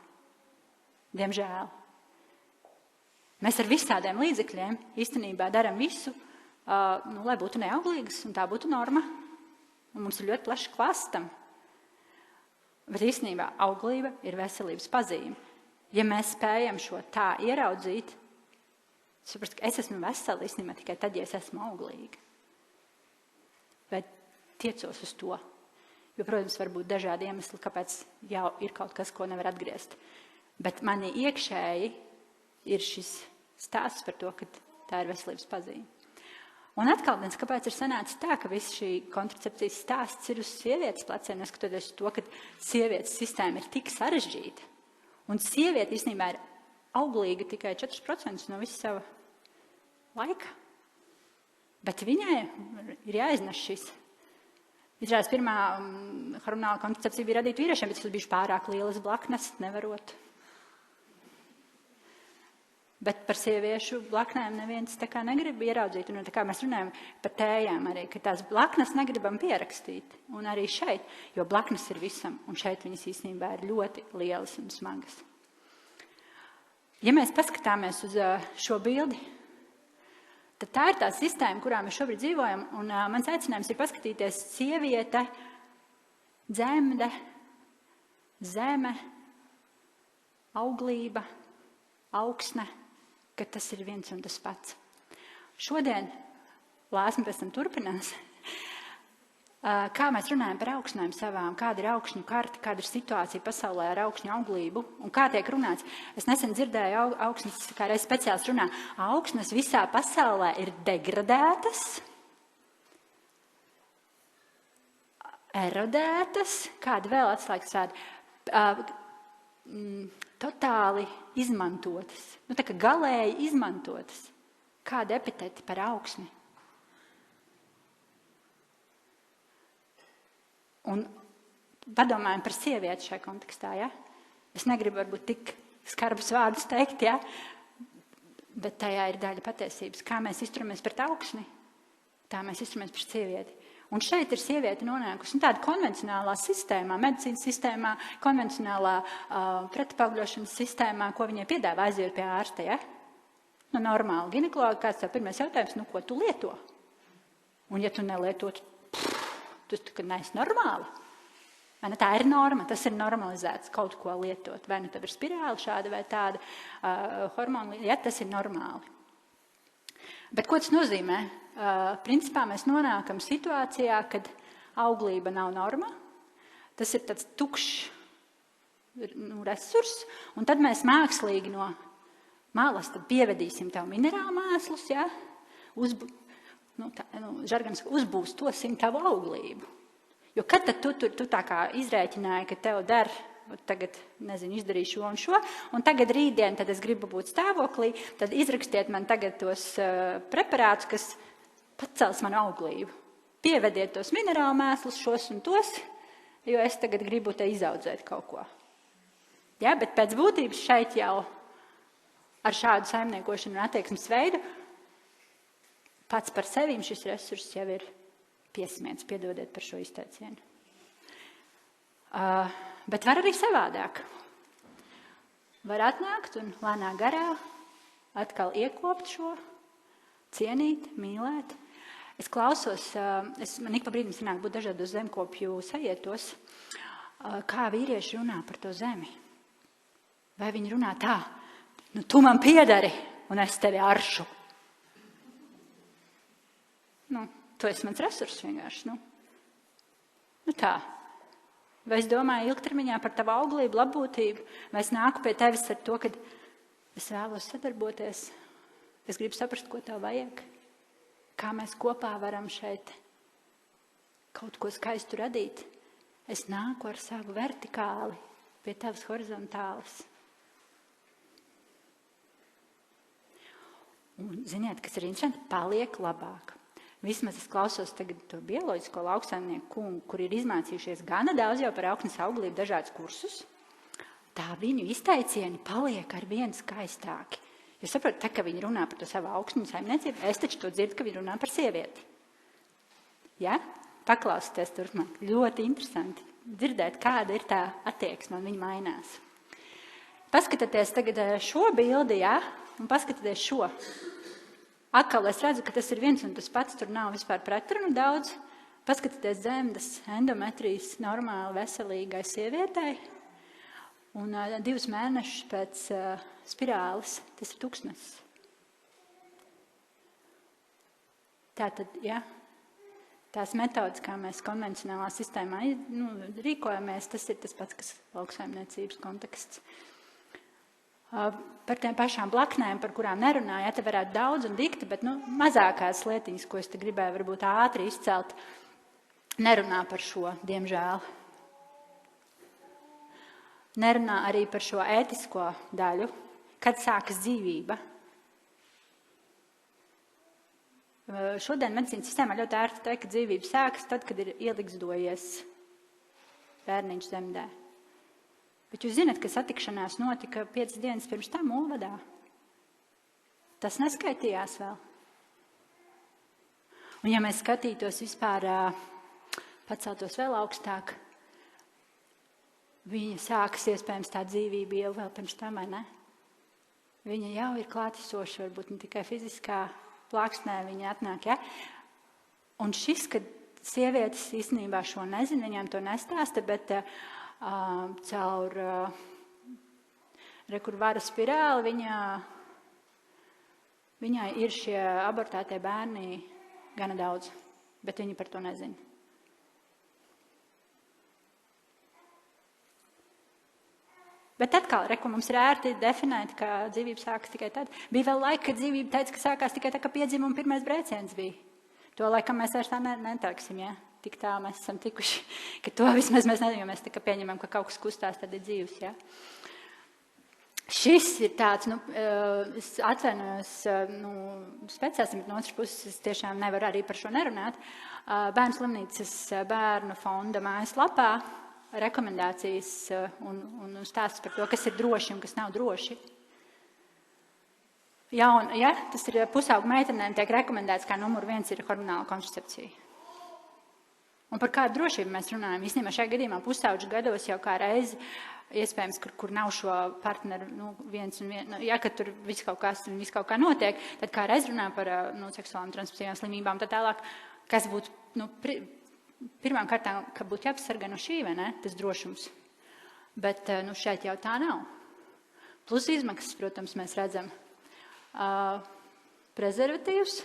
Diemžēl. Mēs ar visādiem līdzekļiem īstenībā darām visu, lai būtu neauglīgas, un tā būtu norma. Un mums ir ļoti plašs klāsts tam. Bet īstenībā auglība ir veselības pazīme. Ja mēs spējam šo tā ieraudzīt, saprast, ka es esmu vesela īstenībā tikai tad, ja es esmu auglīga. Vai tiecos uz to. Jo, protams, var būt dažādi iemesli, kāpēc jau ir kaut kas, ko nevar atgriezt. Bet mani iekšēji ir šis stāsts par to, ka tā ir veselības pazīme. Un atkal, kāpēc ir sanācis tā, ka viss šī kontracepcijas stāsts ir uz sievietes pleciem, neskatoties to, ka sievietes sistēma ir tik sarežģīta. Un sieviete īstenībā ir auglīga tikai 4% no visa sava laika. Bet viņai ir jāiznes šis. Izrādās pirmā hormonāla kontracepcija bija radīta vīriešiem, bet tas bija pārāk lielas blaknes, nevarot. Bet par sieviešu blaknēm neviens tā kā negrib ieraudzīt. Un tā kā mēs runājam par tējām arī, ka tās blaknes negribam pierakstīt. Un arī šeit, jo blaknes ir visam, un šeit viņas īstenībā ir ļoti lielas un smagas. Ja mēs paskatāmies uz šo bildi, tad tā ir tā sistēma, kurā mēs šobrīd dzīvojam. Un mans aicinājums ir paskatīties sieviete, dzemde, zeme, auglība, augsne, ka tas ir viens un tas pats. Šodien lāsma pēc tam turpinās. Kā mēs runājam par augsnēm savām, kāda ir augšņu karta, kāda ir situācija pasaulē ar augšņu auglību un kā tiek runāts. Es nesen dzirdēju augsnes, kā reiz speciāls runā, augsnes visā pasaulē ir degradētas, erodētas, kāda vēl atslēgas vārdi, totāli izmantotas, tā kā galēji izmantotas. Kāda epiteti par augsni? Un padomājam par sievieti šajā kontekstā, ja? Es negribu varbūt tik skarbus vārdus teikt, ja? Bet tajā ir daļa patiesības. Kā mēs izturamies pret augsni, tā mēs izturamies pret sievieti. Un šeit ir sieviete nonākusi tāda konvencionālā sistēmā, medicīnas sistēmā, konvencionālā pretpaugļošanas sistēmā, ko viņai piedāvā aiziet pie ārsta, ja? Normāli ginekologi, kāds tev pirmais jautājums, ko tu lieto? Un ja tu nelietot, tas neesi normāli. Vai ne? Tā ir norma, tas ir normalizēts kaut ko lietot. Vai nu tev ir spirāli šāda vai tāda hormona, ja tas ir normāli. Bet ko tas nozīmē? Principā mēs nonākam situācijā, kad auglība nav norma. Tas ir tāds tukšs resurs, un tad mēs mākslīgi no malas tad pievedīsim tev minerālu mēslus, ja? Uzbūstosim tavu auglību. Jo kad tad tu tā kā izrēķināji, ka tev der tagad, nezinu, izdarīju šo un šo, un tagad rītdien, tad es gribu būt stāvoklī, tad izrakstiet man tagad tos preparātus, kas pacels manu auglību. Pievediet tos minerālu mēslus, šos un tos, jo es tagad gribu te izaudzēt kaut ko. Ja, bet pēc būtības šeit jau ar šādu saimniekošanu un attieksmes veidu pats par sevīm šis resurss jau ir piesmiedz, piedodiet par šo izteicienu. Bet var arī savādāk. Var atnākt un lēnā garā atkal iekopt šo, cienīt, mīlēt. Es klausos, man ik pa brīdim sanāk būt dažādos zemkopju sajietos, kā vīrieši runā par to zemi. Vai viņi runā tā, tu man piedari un es tevi aršu. Tu esi mans resurss vienkārši. Tā. Vai es domāju ilgtermiņā par tavu auglību, labbūtību, vai es nāku pie tevis ar to, ka es vēlos sadarboties, es gribu saprast, ko tev vajag, kā mēs kopā varam šeit kaut ko skaistu radīt. Es nāku ar savu vertikāli pie tavas horizontālas. Un ziniet, kas ir interesanti, paliek labāk. Vismaz es klausos tagad to bioloģisko lauksaimnieku kungu, kur ir izmācījušies gana daudz jau par augsnes auglību dažādus kursus. Tā viņu izteicieni paliek ar vien skaistāki. Jūs saprotat, tā, ka viņi runā par to savu augsņu saimniecību, es taču to dzirdu, ka viņi runā par sievieti. Ja? Paklausieties turpmāk. Ļoti interesanti dzirdēt, kāda ir tā attieksme un viņa mainās. Paskatieties tagad šo bildi, ja? Un paskatieties šo. Atkal es redzu, ka tas ir viens un tas pats, tur nav vispār pretrunu daudz. Paskatieties dzemdas endometrijas normāli veselīgai sievietei. Un 2 mēnešus pēc spirāles tas ir tuksnesis. Tātad, ja, tās metodas, kā mēs konvencionālā sistēmā rīkojamies, tas ir tas pats, kas lauksaimniecības konteksts. Par tiem pašām blaknēm, par kurām nerunāju, te varētu daudz un dikti, bet mazākās lietiņas, ko es te gribēju varbūt ātri izcelt, nerunā par šo, diemžēl. Nerunā arī par šo ētisko daļu, kad sākas dzīvība. Šodien medicīnas sistēmā ļoti ērti teikt, ka dzīvība sākas tad, kad ir ielikstojies bērniņš zemdē. Bet jūs zināt, ka satikšanās notika 5 dienas pirms tam Olvadā. Tas neskaitījās vēl. Un ja mēs skatītos vispār, paceltos vēl augstāk, viņa sākas iespējams tā dzīvība jau vēl pirms tam, vai ne? Viņa jau ir klātesoša, varbūt ne tikai fiziskā plāksnē viņa atnāk, ja? Un šis, kad sievietes īstenībā šo nezina, viņām to nestāsta, bet caur kur vara spirāli viņai ir šie abortētie bērni gana daudz, bet viņi par to nezina. Bet atkal, ko mums ir ērti definēt, ka dzīvība sākas tikai tad. Bija vēl laika, kad dzīvība teica, ka sākās tikai tā, ka piedzima un pirmais brēciens bija. To laikam mēs vairs tā neteiksim, ja? Tik tā mēs esam tikuši, ka to vismaz mēs nezinām, jo mēs tikai pieņemam, ka kaut kas kustās, tad ir dzīvs, ja? Šis ir tāds, es atvainojos, speciālisti, bet no otras puses es tiešām nevaru arī par šo nerunāt. Bērnu slimnīcas bērnu fonda mājaslapā rekomendācijas un stāsts par to, kas ir droši un kas nav droši. Tas ir pusaugu meitenēm tiek rekomendēts, kā numur 1 ir hormonāla kontracepcija. Un par kādu drošību mēs runājam? Īstenībā šajā gadījumā pusauģu gados jau kā reizi, iespējams, kur nav šo partneru viens un viens, kad tur viss kaut kā notiek, tad kā reiz runā par seksuālām transmisijām slimībām, tad tālāk, kas būtu, pirmām kārtām, ka būtu jāpasargā no šī, vai ne, tas drošums. Bet šeit jau tā nav. Plus izmaksas, protams, mēs redzam prezervatīvs,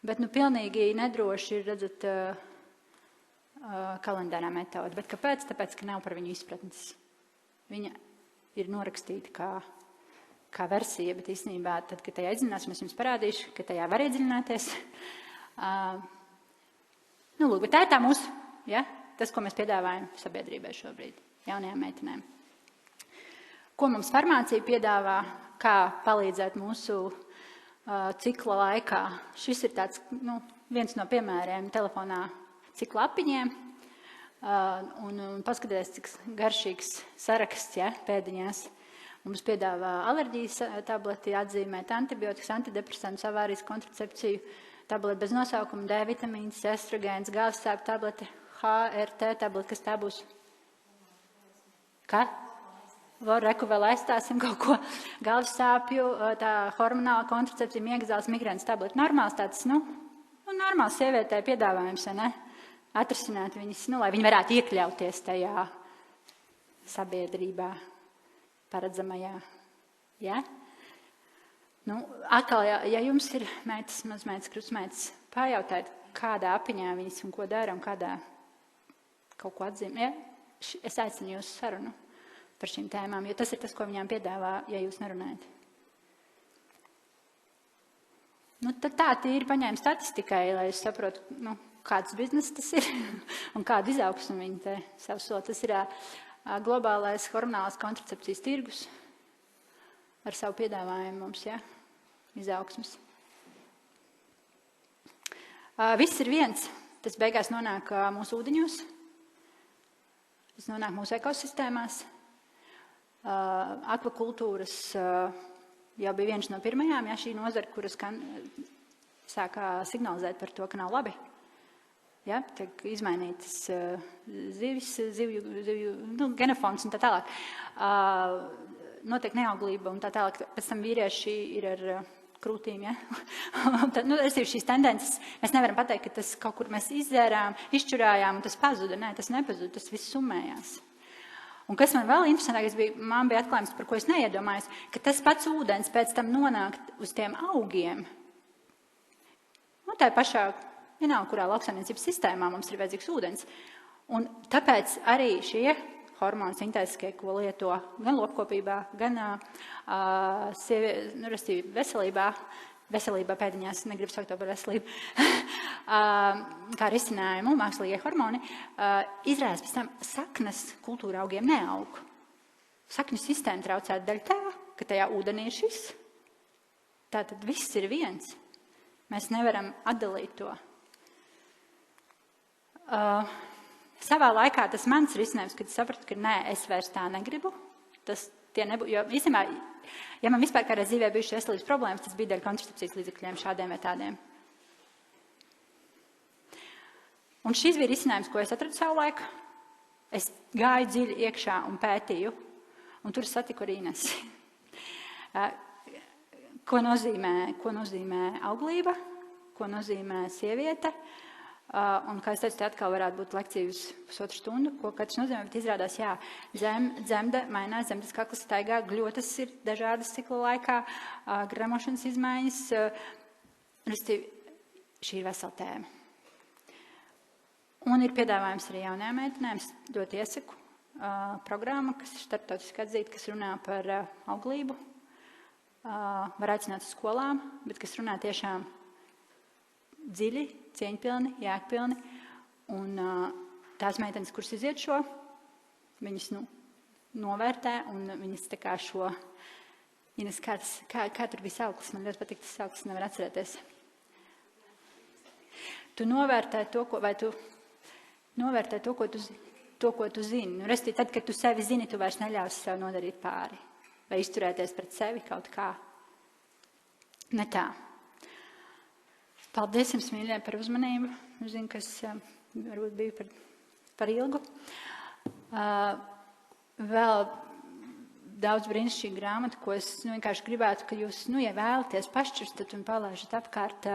bet pilnīgi nedroši ir, redzat, kalendārā metode. Bet kāpēc? Tāpēc, ka nav par viņu izpratnes. Viņa ir norakstīta kā versija, bet īstenībā tad, kad tajā iedziļināsim, es jums parādīšu, ka tajā var iedziļināties. Bet tā ir tā mūsu, tas, ko mēs piedāvājam sabiedrībai šobrīd. jaunajām meitenēm. Ko mums farmācija piedāvā, kā palīdzēt mūsu cikla laikā? Šis ir tāds, viens no piemēriem telefonā cikla apiņiem. Un paskaties, cik garšīgs saraksts, pēdiņās. Mums piedāvā alerģijas tableti, atzīmēt antibiotikas, antidepresantus, avārijas kontracepciju, tableti bez nosaukuma, D vitamīns, estrogēns, galvassāpju tableti, HRT tableti, kas tā būs? Kā? Reku vēl aizstāsim kaut ko. Galvassāpju, tā hormonāla kontracepcija, miegzāles, migrēnas tableti. Normāls tāds, normāls sievietē piedāvājums, vai ne? Atrisināt viņas, lai viņi varētu iekļauties tajā sabiedrībā paredzamajā. Ja? Atkal, ja jums ir meitas, mazmeitas, krustmeitas, pajautājiet, kādā apiņā viņas un ko dara un kādā kaut ko atzīmē. Ja? Es aicinu jūs sarunu par šīm tēmām, jo tas ir tas, ko viņām piedāvā, ja jūs nerunājat. Tad tā tīri paņēma statistikai, lai es saprotu, kāds biznes tas ir un kādu izaugsmu viņi te savu soli. Tas ir globālais hormonālās kontracepcijas tirgus ar savu piedāvājumu mums, izaugsmas. Viss ir viens. Tas beigās nonāk mūsu ūdeņos. Tas nonāk mūsu ekosistēmās. Akvakultūras jau bija viens no pirmajām, šī nozara, kuras sākā signalizēt par to, ka nav labi. Tiek izmainītas zivis, zivju genofons un tā tālāk. Notiek neauglība un tā tālāk. Pēc tam vīrieši ir ar krūtīm, šīs tendences. Mēs nevaram pateikt, ka tas kaut kur mēs izdzērām, izšķurājām un tas pazuda. Nē, tas nepazuda, tas viss summējās. Un kas man vēl interesantākais bija, man bija atklājums, par ko es neiedomājos, ka tas pats ūdens pēc tam nonāk uz tiem augiem. Tā pašā, vienalga, kurā lauksaimniecības sistēmā mums ir vajadzīgs ūdens. Un tāpēc arī šie hormoni sintēziskie, ko lieto gan lopkopībā, gan veselībā pēdiņās, negribu saukt to par veselību, kā risinājumu, mākslīgie hormoni, izrādās pēc tam saknes kultūra augiem neaug. Sakņu sistēma traucēta daļa tā, ka tajā ūdenī ir šis. Tātad viss ir viens. Mēs nevaram atdalīt to. Savā laikā tas mans risinājums, kad es sapratu, ka nē, es vairs tā negribu. Jo īstenībā, ja man vispār kādreiz dzīvē bijušas veselības problēmas, tas bija dēļ kontracepcijas līdzekļiem šādiem vai tādiem. Un šis bija risinājums, ko es atradu savu laiku. Es gāju dziļi iekšā un pētīju, un tur satiku arī Inesi. Ko nozīmē auglība, ko nozīmē sieviete. Un, kā es teicu, te atkal varētu būt lekcija uz pusotru stundu, ko katrs nozīmē, bet izrādās, dzemde mainās, dzemdes kaklas staigā, gļotas ir dažādas cikla laikā, gramošanas izmaiņas. Šī ir vesela tēma. Un ir piedāvājums arī jaunajām meitenēm, ļoti iesaku programma, kas ir starptautiski atzīta, kas runā par auglību, var aicināt uz skolām, bet kas runā tiešām dziļi, cieņpilni, jēgpilni, un tās meitenes, kuras iziet šo, viņas novērtē, un viņas tā kā šo, Ines, kā tur bija sauklis, man ļoti patīk tas sauklis, nevar atcerēties. Tu novērtē to, ko tu zini. Resti, tad, kad tu sevi zini, tu vairs neļausi sev nodarīt pāri, vai izturēties pret sevi kaut kā. Ne tā. Paldies jums, mīļie, par uzmanību. Es zinu, ka es varbūt biju par ilgu. Vēl daudz brīnišķīgu grāmatu, ko es vienkārši gribētu, ka jūs, ja vēlaties pašķirstat un palaižat apkārt